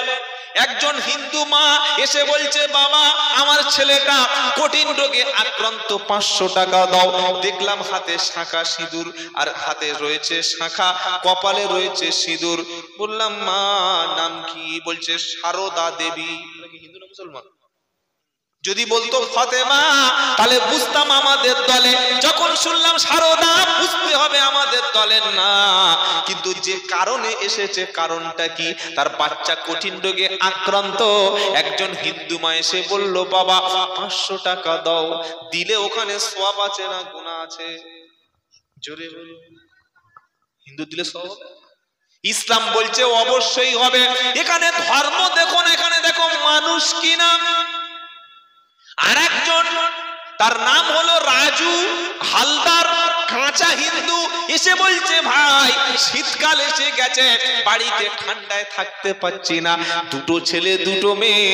একজন হিন্দু মা এসে বলছে, বাবা আমার ছেলেটা কঠিন রোগে আক্রান্ত, 500 টাকা দাও। দেখলাম হাতে শাঁখা সিঁদুর, আর হাতে রয়েছে শাঁখা, কপালে রয়েছে সিঁদুর। বললাম মা নাম কি? বলছে সারদা দেবী। হিন্দু না মুসলমান? যদি বলতো ফাতেমা তাহলে বুঝতাম আমাদের দলে। যখন শুনলাম সারদা, বুঝতে হবে আমাদের দলের না। কিন্তু যে কারণে এসেছে, কারণটা কি? তার বাচ্চা কঠিন রোগে আক্রান্ত। একজন হিন্দু মা এসে বলল, বাবা 500 টাকা দাও। দিলে ওখানে সওয়াব আছে না গুনাহ আছে? জোরে বলুন। হিন্দু দিলে সওয়াব? ইসলাম বলছে অবশ্যই হবে। এখানে ধর্ম দেখো না, এখানে দেখো মানুষ কিনা। আর একজন, তার নাম হলো রাজু হালদার, কাঁচা হিন্দু, এসে বলছে ভাই শীতকাল এসে গেছে, বাড়িতে ঠান্ডায় থাকতে পাচ্ছি না, দুটো ছেলে দুটো মেয়ে,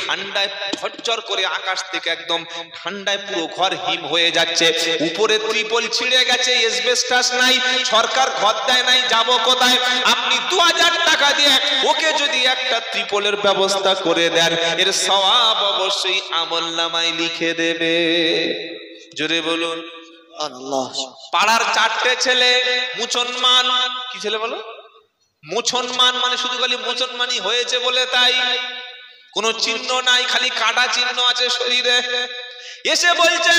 ঠান্ডায় ঝরঝর করে আকাশ থেকে একদম ঠান্ডায় পুরো ঘর হিম হয়ে যাচ্ছে, উপরে ত্রিপল ছিঁড়ে গেছে, এসবেস্টাস নাই, সরকার ঘর দেয় নাই, যাবো কোথায়? আপনি 2000 টাকা দিয়ে ওকে যদি একটা ত্রিপলের ব্যবস্থা করে দেন, এর সওয়াব অবশ্যই আমলনামায় লিখে দেবে। জোরে বলুন। পাড়ার 4টে ছেলে মুসলমান। কি ছেলে বলো? মুসলমান, মানে শুধু খালি মুসলমানই হয়েছে বলে তাই, কোনো চিহ্ন নাই, খালি কাটা চিহ্ন আছে শরীরে। এসে বলছে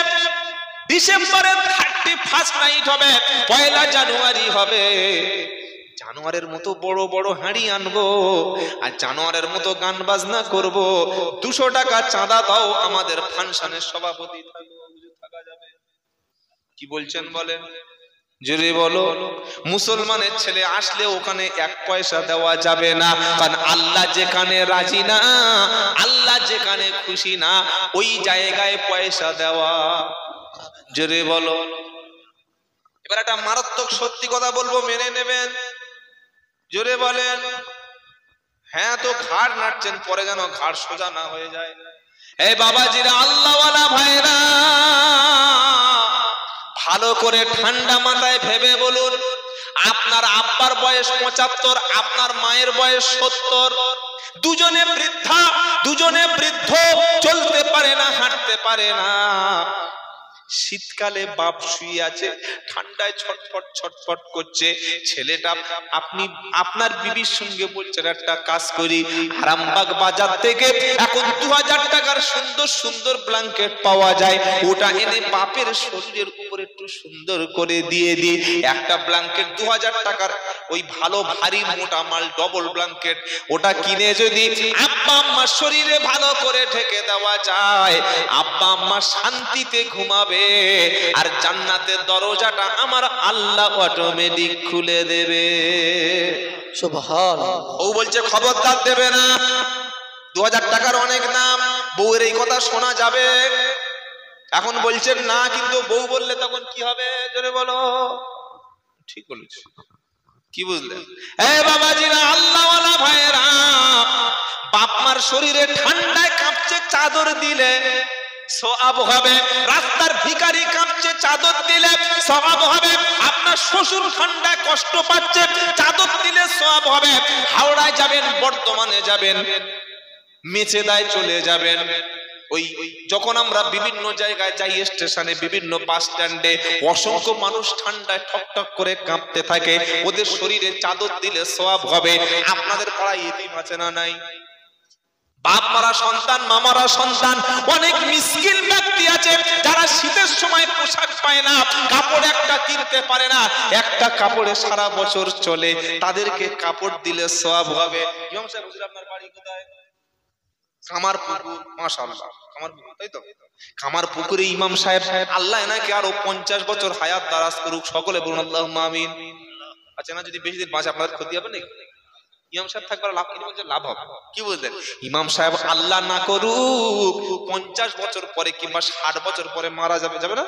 ডিসেম্বরের 31st নাইট হবে, 1 জানুয়ারি হবে, জানোয়ারের মতো বড় বড় হাঁড়ি আনবো, আর জানোয়ারের মতো গান বাজনা করব। 200 টাকা চাঁদা দাও, আমাদের ফাংশনের সভাপতি থাকা যাবে। কি বলছেন বলেন? জোরে বলো। মুসলমানের ছেলে আসলে ওখানে 1 পয়সা দেওয়া যাবে না, কারণ আল্লাহ যেখানে রাজি না, আল্লাহ যেখানে খুশি না, ওই জায়গায় পয়সা দেওয়া। জোরে বলো। এবার একটা মারাত্মক সত্যি কথা বলবো, মেনে নেবেন। জোরে বলেন। হ্যাঁ তো ঘাড় নাড়ছেন, পরে যেন ঘাড় সোজা না হয়ে যায়। এই বাবাজিরা, আল্লাহওয়ালা ভাইরা, ভালো করে ঠান্ডা মাথায় ভেবে বলুন, আপনার আব্বার বয়স 75, আপনার মায়ের বয়স 70, দুজনে বৃদ্ধা, দুজনে বৃদ্ধ, চলতে পারে না, হাঁটতে পারে না। শীতকালে বাপ শুয়ে আছে, ঠান্ডায় ছটফট ছটফট করছে। ছেলেটা, আপনি আপনার বিবির সঙ্গে বলছেন একটা কাজ করি, আরামবাগ বাজার থেকে এখন 2000 টাকার সুন্দর সুন্দর ব্ল্যাঙ্কেট পাওয়া যায়, ওটা এনে বাপের শরীরের উপরে একটু সুন্দর করে দিয়ে দিই। একটা ব্ল্যাঙ্কেট 2000 টাকার, ওই ভালো ভারী মোটা মাল ডবল ব্ল্যাঙ্কেট, ওটা কিনে যদি আব্বা আম্মার শরীরে ভালো করে ঢেকে দেওয়া যায়, আব্বা আম্মা শান্তিতে ঘুমাবে, আর জান্নাতের দরজাটা আমার আল্লাহ অটোমেটিক খুলে দেবে। সুবহানাল্লাহ। ও বলছে খবরদার দেবে না, 2000 টাকার অনেক নাম, বউয়ের এই কথা শোনা যাবে। এখন বলছেন না, কিন্তু বউ বললে তখন কি হবে? জোরে বলো। ঠিক বলেছে। কি বুঝলেন? এই বাবাজিরা, আল্লাহওয়ালা ভাইরা, বাপ মার শরীরে ঠান্ডায় কাঁপছে, চাদর দিলে সওয়াব হবে। রাস্তার ভিখারি কাঁপছে, চাদর দিলে সওয়াব হবে। আপনার শ্বশুর ঠান্ডায় কষ্ট পাচ্ছে, চাদর দিলে সওয়াব হবে। হাওড়ায় যাবেন, বর্ধমানে যাবেন, মেচেদায় চলে যাবেন। ওই যখন আমরা বিভিন্ন জায়গায় যাই, স্টেশনে, বিভিন্ন বাস স্ট্যান্ডে, অসংখ্য মানুষ ঠান্ডায় ঠকঠক করে কাঁপতে থাকে, ওদের শরীরে চাদর দিলে সওয়াব হবে। আপনাদের পাড়ায় এতিম আছে না নাই? বাপ মারা সন্তান, মামারা সন্তান, অনেক মিসকিন ব্যক্তি আছে যারা শীতের সময় পোশাক পায় না, কাপড় একটা কিনতে পারে না, একটা কাপড়ে সারা বছর চলে, তাদেরকে কাপড় দিলে সওয়াব হবে। ইমাম সাহেব, হুজুর আপনার বাড়ি কোথায়? কামারপুকুর। মাশাআল্লাহ, কামারপুকুর, তাই তো? কামারপুকুরে ইমাম সাহেব, আল্লাহ এনাকে আরো 50 বছর হায়াত দারাজ করুক, সকলে বলুন আল্লাহুম্মা আমিন। আচ্ছা, না যদি বেশি দিন বাঁচে আপনাদের ক্ষতি হবে নাকি? ইমাম সাহেব থাকবার লাভ কি? বলছে লাভ হবে। কি বললেন? ইমাম সাহেব আল্লাহ না করুক 50 বছর পরে কিংবা 60 বছর পরে মারা যাবে না?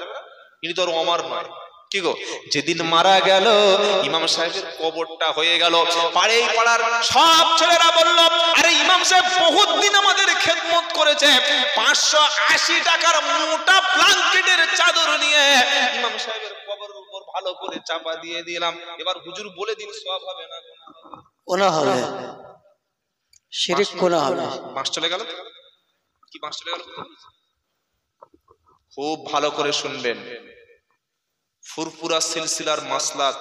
ইনি তো আর অমর নয়। কি গো, যেদিন মারা গেল ইমাম সাহেবের কবরটা হয়ে গেল, পাড়ায় পাড়ার সব ছেলেরা বলল, আরে ইমাম সাহেব বহুত দিন আমাদের খেদমত করেছে, 580 টাকার মোটা ব্ল্যাঙ্কেটের চাদর নিয়ে ইমাম সাহেবের কবরের উপর ভালো করে চাপা দিয়ে দিলাম। এবার হুজুর বলে দিন, সওয়াব হবে না গুনাহ হবে? শিরক গুনাহ হবে। মাস চলে গেল কি? মাস চলে গেল। খুব ভালো করে শুনবেন, ফুরফুরা সিলসিলার মাসলাক,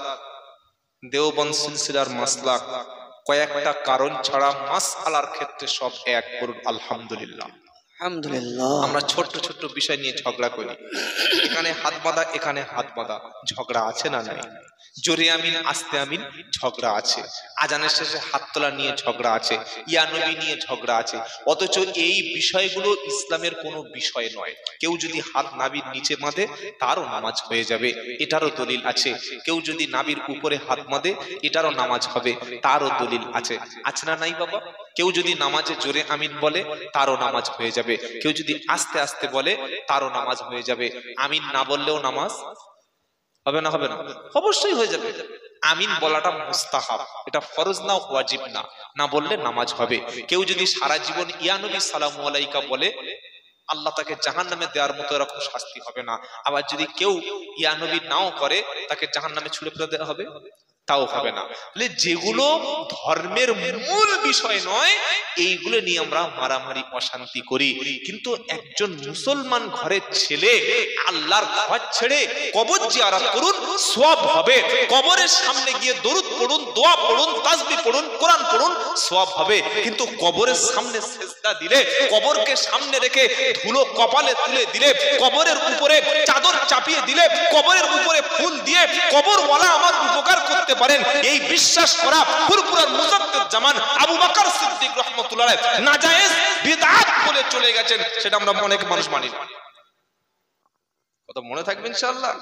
দেওবন্দ সিলসিলার মাসলাক, কয়েকটা কারণ ছাড়া মাসআলার ক্ষেত্রে সব এক। করুন আলহামদুলিল্লাহ। আলহামদুলিল্লাহ। আমরা ছোট্ট ছোট্ট বিষয় নিয়ে ঝগড়া করি, এখানে হাত বাঁধা, এখানে হাত বাঁধা, ঝগড়া আছে না নাই? জোরে আমিন, আস্তে আমিন, ঝগড়া আছে। আজানের শেষে হাত তোলা নিয়ে ঝগড়া আছে, ইয়া নবী নিয়ে ঝগড়া আছে। অথচ এই বিষয়গুলো ইসলামের কোনো বিষয় নয়। কেউ যদি হাত নাভির নিচে বাঁধে তারও নামাজ হয়ে যাবে, এটারও দলিল আছে। কেউ যদি নাভির উপরে হাত বাঁধে এটারও নামাজ হবে, তারও দলিল আছে। আছে না নাই বাবা? কেউ যদি নামাজে জোরে আমিন বলে তারও নামাজ হয়ে যাবে, কেউ যদি আস্তে আস্তে বলে তারও নামাজ হয়ে যাবে। আমিন না বললেও নামাজ হবে না? হবে না? অবশ্যই হয়ে যাবে। আমিন বলাটা মুস্তাহাব, এটা ফরজ না, ওয়াজিব না। না বললে নামাজ হবে। কেউ যদি সারা জীবন ইয়া নবী সালামু আলাইকা বলে, আল্লাহ তাকে জাহান্নামে দেওয়ার মতো এরকম শাস্তি হবে না। আবার যদি কেউ ইয়া নবী নাও করে, তাকে জাহান্নামে ছুঁড়ে ফেলে দেওয়া হবে, তাও হবে না। যেগুলো ধর্মের মূল বিষয় নয়, এইগুলো নিয়ে আমরা মারামারি, অশান্তি করি। কিন্তু একজন মুসলমান ঘরের ছেলে আল্লাহর ঘর ছেড়ে কবর জিয়ারত করুন, সওয়াব হবে। কবরের সামনে গিয়ে দরুদ পড়ুন, দোয়া পড়ুন, তাসবিহ পড়ুন, কোরআন পড়ুন, সওয়াব হবে। কিন্তু কবরের সামনে সিজদা দিলে, কবরকে সামনে রেখে ধুলো কপালে তুলে দিলে, কবরের উপরে চাদর চাপিয়ে দিলে, কবরের উপরে ফুল দিয়ে কবরওয়ালা আমার উপকার করতে পারেন, এই বিশ্বাস করা ফুরফুরার মুজাদ্দিদ জামান আবু বকর সিদ্দিক রাহমাতুল্লাহ আলাইহি নাজায়েজ বিদআত বলে চলে গেছেন। সেটা আমরা অনেক মানুষ মানি না। কত মনে থাকবে ইনশাআল্লাহ।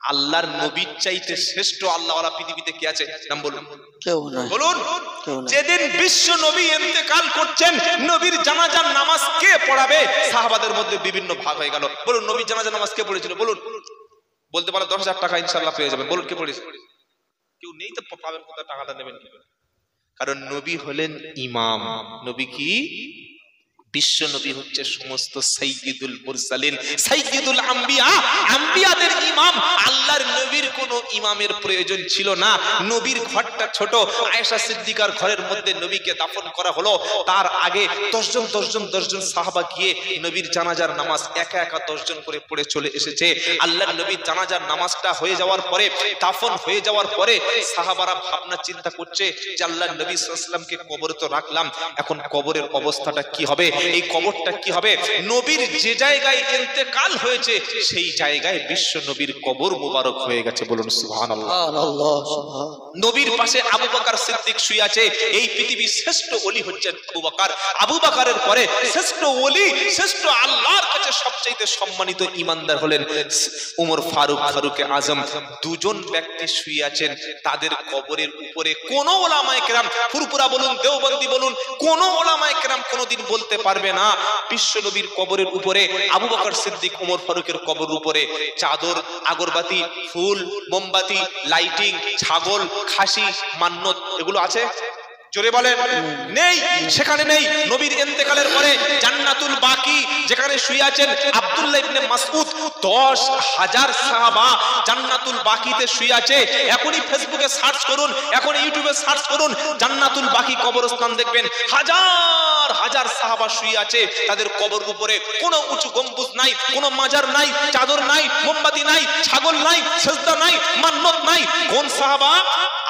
আল্লাহর নবীর চাইতে শ্রেষ্ঠ আল্লাহওয়ালা পৃথিবীতে কে আছে? নাম বলুন। কেউ নাই। বলুন। যেদিন বিশ্ব নবী ইন্তেকাল করছেন, নবীর জানাজার নামাজ কে পড়াবে? সাহাবাদের মধ্যে বিভিন্ন ভাগ হয়ে গেল। বলুন, নবীর জানাজার নামাজ কে পড়েছিল? বলুন। বলতে পারলে 10,000 টাকা ইনশাআল্লাহ পেয়ে যাবেন। বলুন, কে পড়েছে? কেউ নেই তো পাবেন কোথায়? টাকাটা নেবেন কি করে? কারণ নবী হলেন ইমাম। নবী কি? বিশ্ব নবী হচ্ছে সমস্ত সাইয়্যিদুল মুরসালিন, সাইয়্যিদুল আম্বিয়া, আম্বিয়াদের ইমাম। আল্লাহর নবীর কোনো ইমামের প্রয়োজন ছিল না। নবীর ঘরটা ছোট, আয়েশা সিদ্দিকার ঘরের মধ্যে নবীকে দাফন করা হলো। তার আগে 10 জন সাহাবা গিয়ে নবীর জানাজার নামাজ একা একা 10 জন করে পড়ে চলে এসেছে। আল্লাহর নবীর জানাজার নামাজটা হয়ে যাওয়ার পরে, দাফন হয়ে যাওয়ার পরে সাহাবারা ভাবনা চিন্তা করছে যে আল্লাহর নবী সাল্লাল্লাহু আলাইহি ওয়াসাল্লামকে কবরে তো রাখলাম, এখন কবরের অবস্থাটা কি হবে? এই কবরটা কি হবে? নবীর যে জায়গায় ইন্তেকাল হয়েছে সেই জায়গায় বিশ্ব নবীর কবর মুবারক হয়ে গেছে। বলুন সুবহানাল্লাহ। নবীর পাশে আবু বকর সিদ্দিক শুয়ে আছে। এই পৃথিবীর শ্রেষ্ঠ ওলি হচ্ছেন আবু বকর। আবু বকরের পরে শ্রেষ্ঠ ওলি, শ্রেষ্ঠ আল্লাহর কাছে সবচেয়ে সম্মানিত ঈমানদার হলেন ওমর ফারুক, ফারুকে আজম। দুজন ব্যক্তি শুয়ে আছেন, তাদের কবরের উপরে কোন উলামায়ে কেরাম, ফুরফুরা বলুন, দেওবন্দি বলুন, কোন উলামায়ে কেরাম কোনদিন বলতে পারবে না বিশ্ব নবীর কবরের উপরে, আবু বকর সিদ্দিক, ওমর ফারুকের কবরের উপরে চাদর, আগরবাতি, ফুল, মোমবাতি, লাইটিং, ছাগল, খাসি, মান্নত, এগুলো আছে? জোরে বলেন নেই, সেখানে নেই। নবীর ইন্তেকালের পরে জান্নাতুল বাকি যেখানে শুয়ে আছেন আব্দুল্লাহ ইবনে মাসউদ, 10,000 সাহাবা জান্নাতুল বাকিতে শুয়ে আছে। এখনই ফেসবুকে সার্চ করুন, এখন ইউটিউবে সার্চ করুন, জান্নাতুল বাকি কবরস্থান দেখবেন, হাজার হাজার সাহাবা শুয়ে আছে। তাদের কবর উপরে কোনো উঁচু গম্বুজ নাই, কোনো মাজার নাই, চাদর নাই, মোমবাতি নাই, ছাগল নাই, সেজদা নাই, মান্নত নাই। কোন সাহাবা?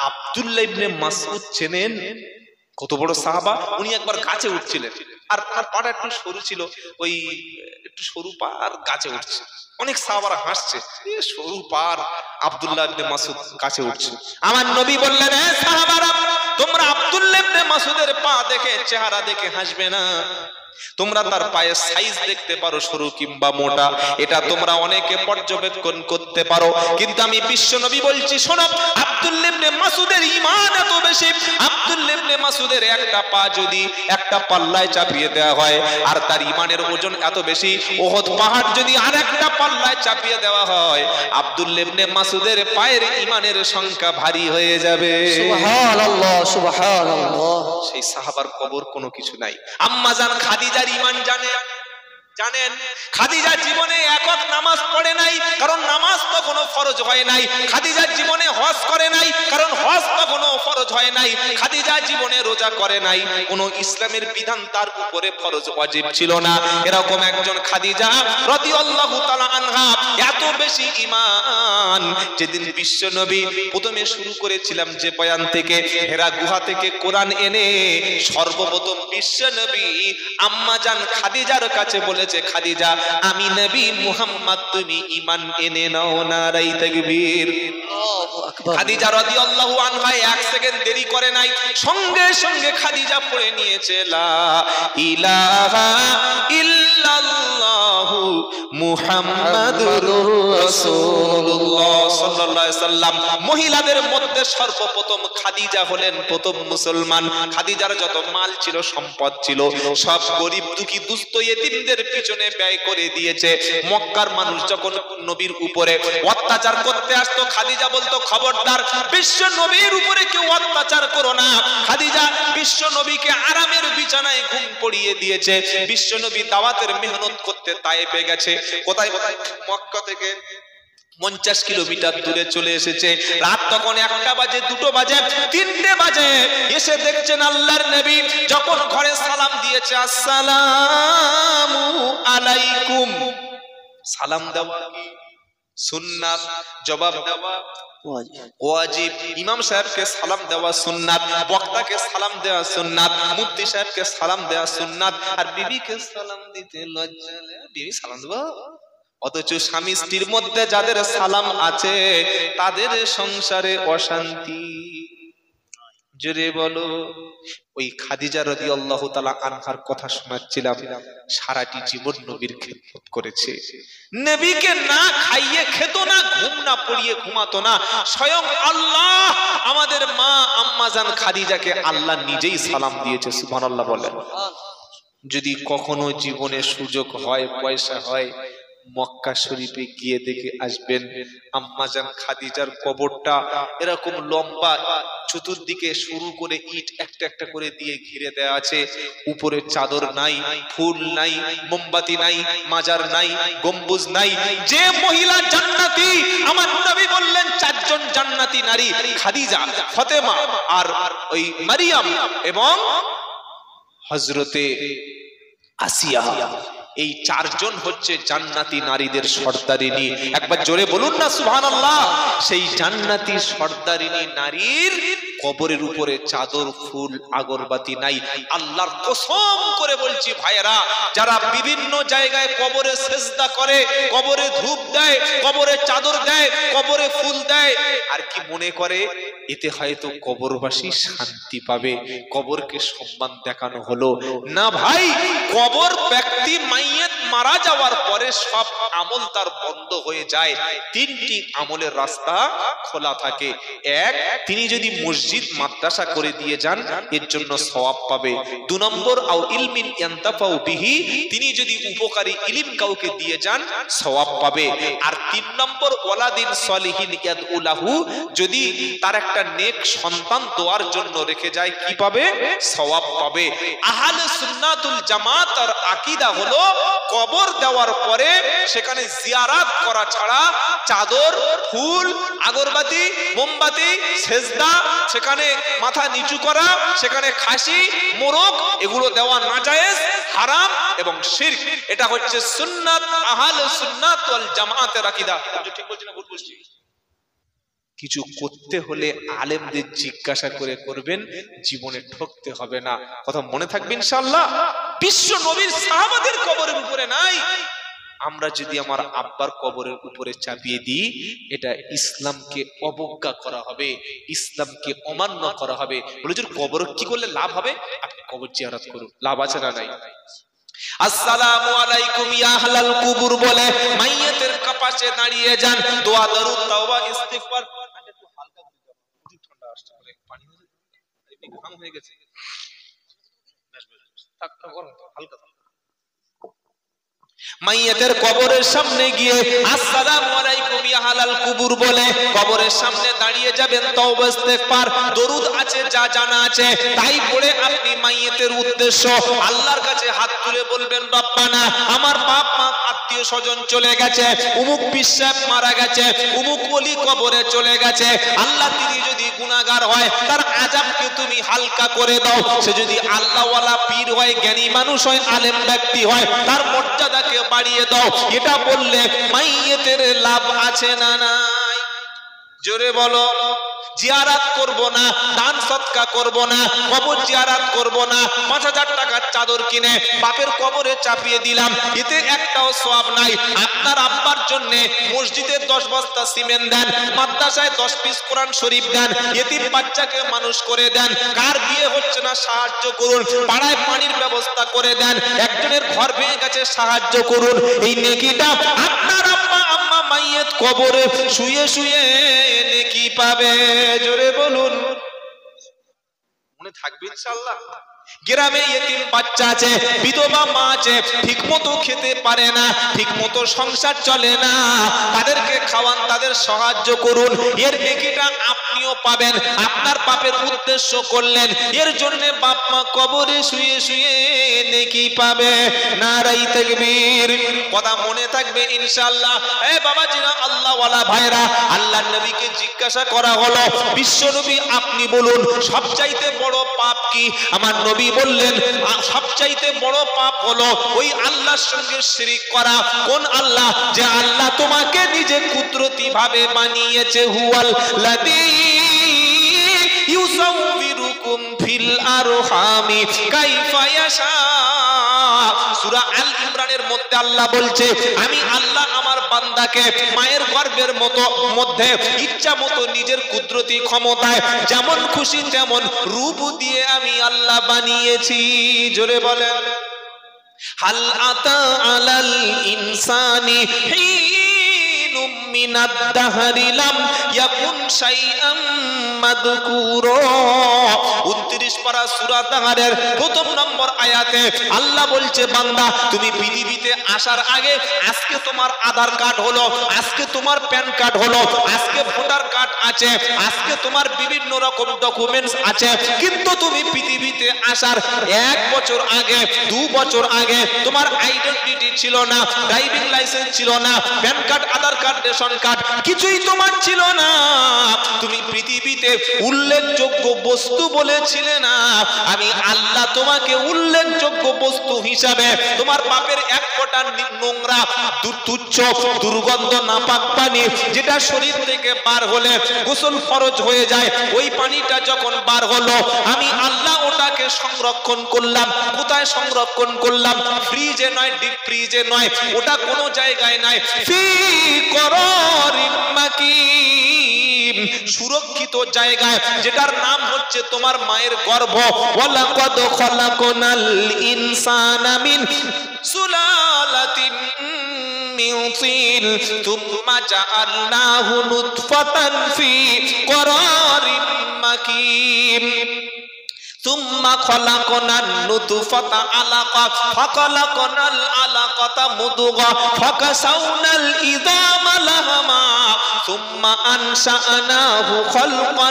আব্দুল্লাহ ইবনে মাসউদ চেনেন? কত বড় সাহাবা! উনি একবার গাছে উঠছিলেন, আর তার পাটা একটু সরু ছিল, ওই একটু সরু পা আর গাছে উঠছে। অনেক সাহাবারা হাসছে, সরু পার আব্দুল্লাহ ইবনে মাসউদ গাছে উঠছে। আমার নবী বললেন, এ সাহাবারা, তোমরা আব্দুল্লাহ ইবনে মাসউদের পা দেখে, চেহারা দেখে হাসবে না। তোমরা তার পায়ের সাইজ দেখতে পারো, সরু কিংবা মোটা, এটা তোমরা অনেকে পর্যবেক্ষণ করতে পারো। কিন্তু আমি বিশ্ব নবী বলছি, শোনো, আব্দুল্লাহ ইবনে মাসউদের ঈমান এত বেশি, আব্দুল্লাহ ইবনে মাসউদের একটা পা যদি একটা পাল্লায় চাপিয়ে দেওয়া হয়, আর তার ঈমানের ওজন এত বেশি, উহুদ পাহাড় যদি আরেকটা পাল্লায় চাপিয়ে দেওয়া হয়, আব্দুল্লাহ ইবনে মাসউদের পায়ের ঈমানের সংখ্যা ভারী হয়ে যাবে। সুবহানাল্লাহ, সুবহানাল্লাহ। সেই সাহাবার কবর কোনো কিছু নাই। আম্মা জান খাদিজার ঈমান জানেন? খাদিজা জীবনে একক নামাজ পড়ে নাই, কারণ নামাজ তখনও ফরজ হয় নাই। খাদিজা জীবনে হজ করে নাই, কারণ হজ তখনও ফরজ হয় নাই। খাদিজা জীবনে রোজা করে নাই, কোনো ইসলামের বিধান তার উপরে ফরজ ওয়াজিব ছিল না। এরকম একজন খাদিজা রাদিয়াল্লাহু তাআলা আনহা, এত বেশি ঈমান, যেদিন বিশ্ব নবী প্রথমে শুরু করেছিলাম যে বয়ান থেকে, হেরা গুহা থেকে কোরআন এনে সর্বপ্রথম বিশ্ব নবী আম্মা জান খাদিজার কাছে বলেছে, খাদিজা, আমি নবী মুহাম্মদ, তুমি ঈমান এনে নাও। নারায়ে তাকবীর। খাদিজা রাদিয়াল্লাহু আনহা 1 সেকেন্ড দেরি করে নাই, সঙ্গে সঙ্গে খাদিজা পড়ে নিয়েছে লা ইলাহা ইল্লাল্লাহু মুহাম্মাদুর রাসূলুল্লাহ সাল্লাল্লাহু আলাইহি সাল্লাম। মহিলাদের মধ্যে সর্বপ্রথম খাদিজা হলেন প্রথম মুসলমান। খাদিজার যত মাল ছিল, সম্পদ ছিল, সব গরিব দুঃখী দুস্থ ইতিমদের পিছনে ব্যয় করে দিয়েছে। মক্কার মানুষ যখন নবীর উপরে অত্যাচার করতে আসতো, খাদিজা বলতো, খবরদার, বিশ্ব নবীর উপরে কেউ অত্যাচার করো না। খাদিজা বিশ্ব নবীকে আরামের বিছানায় ঘুম পড়িয়ে দিয়েছে। বিশ্ব নবী দাওয়াতের মেহনত করতে তায়েফে গেছে। কোথায়? মক্কা থেকে 50 কিলোমিটার দূরে চলে এসেছে। রাত তখন 1টা বাজে, 2টো বাজে, 3টে বাজে। এসে দেখছেন আল্লাহর নবী যখন ঘরে সালাম দিয়েছে, আসসালামু আলাইকুম। সালাম দেওয়া কি সুন্নাত, জবাব দেওয়া ওয়াজিব। ইমাম সাহেবকে সালাম দেওয়া সুন্নাত, বক্তাকে সালাম দেওয়া সুন্নাত, মুফতি সাহেবকে সালাম দেওয়া সুন্নাত। আর বিবিকে সালাম দিতে লজ্জা লাগে, বিবি সালাম দেবো? অথচ স্বামী স্ত্রীর মধ্যে যাদের সালাম আছে, তাদের সংসারে অশান্তি। জোরে বলো। ওই খাদিজা রাদিয়াল্লাহু তাআলা আনহার কথা শোনাচ্ছিলাম, সারাটি জীবন নবীর খেদমত করেছে। নবীকে না খাইয়ে খেত না, ঘুম না পড়িয়ে ঘুমাতো না। স্বয়ং আল্লাহ আমাদের মা আম্মা জান খাদিজাকে আল্লাহ নিজেই সালাম দিয়েছে। সুবহানাল্লাহ বলেন। যদি কখনো জীবনে সুযোগ হয়, পয়সা হয়, মক্কা শরীফে গিয়ে দেখে আসবেন, আম্মা জান খাদিজার কবরটা এরকম লম্বা, চতুর্দিকে শুরু করে ইট একটা একটা করে দিয়ে ঘিরে দেয়া আছে। উপরে চাদর নাই, ফুল নাই, মোমবাতি নাই, মাজার নাই, গম্বুজ নাই। যে মহিলা জান্নাতি, আমার নবী বললেন 4 জন জান্নাতি নারী, খাদিজা, ফাতেমা আর ওই মারিয়াম এবং হযরতে আসিয়া। এই 4 জন হচ্ছে জান্নাতি নারীদের সর্দারিনী। একবার জোরে বলুন না সুবহানাল্লাহ। সেই জান্নাতি সর্দারিনী নারীর কবরের উপরে চাদর, ফুল, আগরবাতি নাই। আল্লাহর কসম করে বলছি ভাইয়েরা, যারা বিভিন্ন জায়গায় কবরে সেজদা করে, কবরে ধূপ দেয়, কবরে চাদর দেয়, কবরে ফুল দেয়, আর কি মনে করে এতে হয়তো কবরবাসী শান্তি পাবে, কবরকে সম্মান দেখানো হলো। না ভাই, কবর ব্যক্তি মাইয়াত মারা যাওয়ার পরে সব আমল তার বন্ধ হয়ে যায়, তিনটি আমলের রাস্তা খোলা থাকে। এক, তিনি যদি মসজিদ মাদ্রাসা করে দিয়ে যান এর জন্য সওয়াব পাবে। 2 নম্বর, আও ইলমিন ইয়ান্তাফাউ বিহি, তিনি যদি উপকারী ইলম কাউকে দিয়ে যান সওয়াব পাবে। আর 3 নম্বর, ওয়ালাদিন সলিহিন ইয়াদউ লাহু, যদি তার একটা নেক সন্তান দোয়ার জন্য রেখে যায় কি পাবে? সওয়াব পাবে। আহলে সুন্নাতুল জামাতের আকীদা হলো কবর দেওয়ার পরে সেখানে জিয়ারাত করা ছাড়া চাদর, ফুল, আগরবাতি, মোমবাতি, সেজদা, সেখানে মাথা নিচু করা, সেখানে খাসি, মোরগ, এগুলো দেওয়া নাজায়েজ, হারাম এবং শিরক। এটা হচ্ছে সুন্নাত, আহলে সুন্নাত ওয়াল জামাতের আকীদা। ঠিক বলছি না ভুল বলছি? কিছু করতে হলে আলেমদের জিজ্ঞাসা করে করবেন, জীবনে ঠকতে হবে না। কথা মনে থাকবে ইনশাআল্লাহ। বিশ্ব নবীর সাহাবাদের কবরের উপরে নাই, আমরা যদি আমার আব্বার কবরের উপরে চাপিয়ে দিই, এটা ইসলামকে অবজ্ঞা করা হবে, ইসলামকে অমান্য করা হবে। বলে যে কবর কি করলে লাভ হবে? আপনি কবর জিয়ারত করুন, লাভ আছে না নাই? আসসালামু আলাইকুম ইয়া আহলাল কুবুর বলে মাইয়াতের পাশে দাঁড়িয়ে যান, দোয়া দরুদ তাওবা ইস্তিগফার। একটু হালকা করে দাও, প্রচুর ঠান্ডা আসছে, অনেক পানি ঘাম হয়ে গেছে, থাক গরম তো, হালকা। মাইয়াতের কবরের সামনে গিয়ে আসসালামু আলাইকুম ইয়া আহলাল কুবুর বলে কবরের সামনে দাঁড়িয়ে যাবেন, তওবা ইস্তিগফার দরুদ আছে, যা জানা আছে তাই পড়ে আপনি মাইয়াতের উদ্দেশ্য আল্লাহর কাছে হাত তুলে বলবেন, রব্বানা, আমার বাপ মা আত্মীয় স্বজন চলে গেছে, উমুক পিসাব মারা গেছে, উমুক ওলি কবরে চলে গেছে, আল্লাহ তিনি যদি গুনাহগার হয় তার আযাবকে তুমি হালকা করে দাও। সে যদি আল্লাহওয়ালা পীর হয়, জ্ঞানী মানুষ হয়, আলেম ব্যক্তি হয়, তার মর্যাদাকে বাড়িয়ে দাও। এটা বললে মাইয়াতের লাভ আছে না নাই? জোরে বলো। জিয়ারাত করব না, দান সদকা করব না, কবর জিয়ারাত করব না, 5000 টাকার চাদর কিনে বাপের কবরে চাপিয়ে দিলাম, এতে একটাও সওয়াব নাই। আপনার আব্বার জন্য মসজিদে 10 বস্তা সিমেন্ট দেন, মাদ্রাসায় 10 পিস কোরআন শরীফ দেন, এতিম বাচ্চাকে মানুষ করে দেন, কার বিয়ে হচ্ছে না সাহায্য করুন, পাড়ায় পানির ব্যবস্থা করে দেন, একজনের ঘর ভেঙে গেছে সাহায্য করুন। এই নেকিটা আপনার আব্বা আম্মা মাইয়াত কবরে শুয়ে শুয়ে নেকি পাবে। জোরে বলুন, মনে থাকবে ইনশাআল্লাহ। গ্রামে ইতিম বাচ্চা আছে, বিধবা মা আছে, ঠিকমতো খেতে পারে না, ঠিকমতো সংসার চলে না, তাদেরকে খাওয়ান, তাদের সাহায্য করুন, এর নেকিটা আপনিও পাবেন। আপনার বাপের উদ্দেশ্য করলেন, এর জন্য বাপ মা কবরে শুয়ে শুয়ে নেকি পাবে। নারাই তাকবীর। কথা মনে থাকবে ইনশাআল্লাহ। এ বাবাজিরা, আল্লাহওয়ালা ভাইরা, আল্লাহর নবীকে জিজ্ঞাসা করা হলো, বিশ্ব নবী আপনি বলুন সবচাইতে বড় পাপ কি? আমার নবী বললেন সবচাইতে বড় পাপ হলো ওই আল্লাহর সঙ্গে শিরিক করা। কোন আল্লাহ? যে আল্লাহ তোমাকে নিজে কুদরতি ভাবে বানিয়েছে। হুয়াল লাযী ইউসাউবিরুকুম ফিল আরহামি কাইফা ইয়াশা। সূরা আল ইমরানের মধ্যে আল্লাহ বলছে, আমি আল্লাহ আমার বান্দাকে মায়ের গর্ভের মধ্যে ইচ্ছা মতো নিজের কুদরতি ক্ষমতায় যেমন খুশি তেমন রূপ দিয়ে আমি আল্লাহ বানিয়েছি। জোরে বলেন, হাল আতা আলাল ইনসানি হিনুম মিনাদ দাহরি লাম ইয়াকুন শাইআম মাযকুরা। 29 পারা সূরা দাহরের 1 নম্বর আয়াতে আল্লাহ বলছে, বান্দা তুমি পৃথিবীতে আসার আগে আজকে তোমার আধার কার্ড হলো, আজকে তোমার প্যান কার্ড হলো, আজকে ভোটার কার্ড আছে, আজকে তোমার বিভিন্ন রকম ডকুমেন্টস আছে, কিন্তু তুমি পৃথিবীতে আসার 1 বছর আগে, 2 বছর আগে তোমার আইডেন্টিটি ছিল না, ড্রাইভিং লাইসেন্স ছিল না, প্যান কার্ড, আধার কার্ড, রেশন কার্ড কিছুই তোমার ছিল না। তুমি পৃথিবীতে উল্লেখযোগ্য বস্তু বলেছিলে না, আমি আল্লাহ তোমাকে উল্লেখযোগ্য বস্তু হিসাবে তোমার বাপের 1 ফোঁটা নোংরা, তুচ্ছ, দুর্গন্ধ, নাপাক পানি যেটা শরীর থেকে বার হলে গোসল ফরজ হয়ে যায়, ওই পানিটা যখন বার হলো আমি আল্লাহ ওটাকে সংরক্ষণ করলাম। কোথায় সংরক্ষণ করলাম? ফ্রিজে নয়, ডিপ ফ্রিজে নয়, ওটা কোনো জায়গায় নাই, ফি করারিন মাকিন, সুরক্ষিত জায়গায়, যেটার নাম হচ্ছে তোমার মায়ের গর্ভ। ওয়ালাকাদ খালাকনাল ইনসানা মিন সুলালাতিন সুলালাতিন মিন তিন থুম্মা জাআলনাহু নুতফাতান ফি করারিন মাকিন ثم خلقنا النطفة علقة فخلقنا العلقة مضغة فكسونا العظام لحما ثم أنشأناه خلقا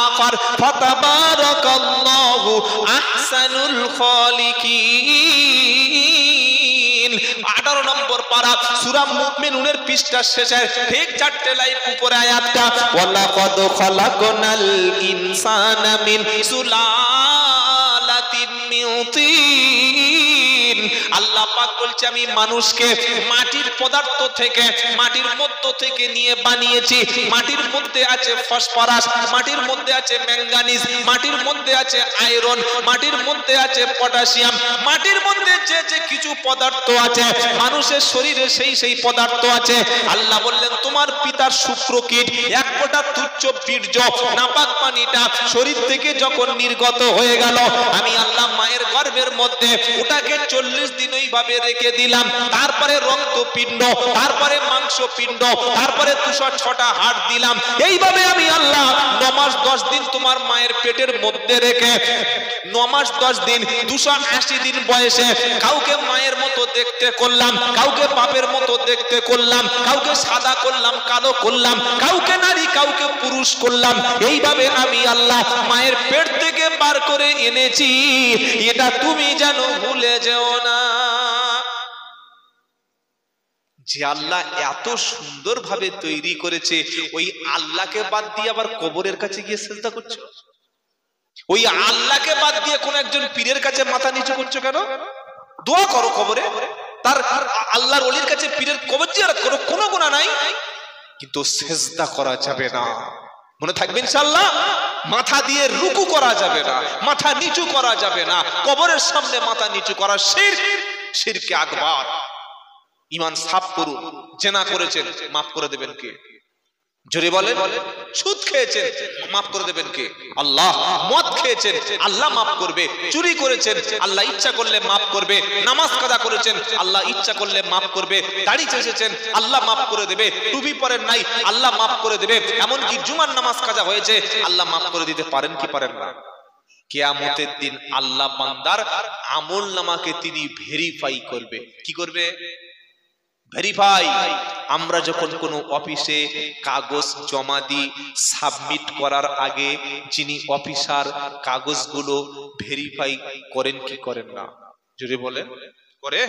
آخر فتبارك الله أحسن الخالقين 18 নম্বর পারা সূরা মুমিনুনের পৃষ্ঠার শেষে ঠিক 4টে লাইন উপরে আয়াতটা ওয়ালাকাদ খালাকনাল ইনসানা মিন সুলালাতিন মিন তিন আল্লাহ পাক বলছে আমি মানুষকে মাটির পদার্থ থেকে মাটির মধ্য থেকে নিয়ে বানিয়েছি মাটির মধ্যে আছে ফসফরাস মাটির মধ্যে আছে ম্যাঙ্গানিজ মাটির মধ্যে আছে আয়রন মাটির মধ্যে আছে পটাশিয়াম মাটির মধ্যে যে যে কিছু পদার্থ আছে মানুষের শরীরে সেই পদার্থ আছে আল্লাহ বললেন তোমার পিতার শুক্রকীট এক ফোঁটা তুচ্ছ বীর্য নাপাক পানিটা শরীর থেকে যখন নির্গত হয়ে গেল আমি আল্লাহ মায়ের গর্ভের মধ্যে ওটাকে 40 দিন ওইভাবে রেখে দিলাম তারপরে রক্তপিণ্ড তারপরে মাংসপিণ্ড তারপরে 206টা হাড় দিলাম এইভাবে আমি আল্লাহ 9 মাস 10 দিন তোমার মায়ের পেটের মধ্যে রেখে 9 মাস 10 দিন 280 দিন বয়সে কাউকে মায়ের মতো দেখতে করলাম কাউকে বাপের মতো দেখতে করলাম কাউকে সাদা করলাম কালো করলাম কাউকে নারী কাউকে পুরুষ করলাম এইভাবে আমি আল্লাহ মায়ের পেট থেকে বার করে এনেছি এটা তুমি যেন ভুলে যেও না যে আল্লাহ এত সুন্দর ভাবে তৈরি করেছে ওই আল্লাহকে বাদ দিয়ে আবার কবরের কাছে গিয়ে সিজদা করছো ওই আল্লাহকে বাদ দিয়ে কোন একজন পীরের কাছে মাথা নিচু করছো কেন দোয়া করো কবরে তার আল্লাহর ওলির কাছে পীরের কবর জিয়ারত করো কোনো গুনাহ নাই কিন্তু সিজদা করা যাবে না মনে থাকবে ইনশাআল্লাহ মাথা দিয়ে রুকু করা যাবে না মাথা নিচু করা যাবে না কবরের সামনে মাথা নিচু করা শিরক শিরকে আকবার ঈমান সাফ করুন জেনা করেছেন maaf করে দেবেন কে জোরে বলেন সুদ খেয়েছেন maaf করে দেবেন কে আল্লাহ মদ খেয়েছেন আল্লাহ maaf করবে চুরি করেছেন আল্লাহ ইচ্ছা করলে maaf করবে নামাজ কাজা করেছেন আল্লাহ ইচ্ছা করলে maaf করবে দাড়ি ছেঁচেছেন আল্লাহ maaf করে দেবে টুপি পরেন নাই আল্লাহ maaf করে দেবে এমন কি জুমার নামাজ কাজা হয়েছে আল্লাহ maaf করে দিতে পারেন কি পারেন না কিয়ামতের দিন আল্লাহ বান্দার আমলনামাকে তিনি ভেরিফাই করবে কি করবে ভেরিফাই আমরা যখন কোনো অফিসে কাগজ জমা দিই সাবমিট করার আগে যিনি অফিসার কাগজগুলো ভেরিফাই করেন কি করেন না জোরে বলেন করে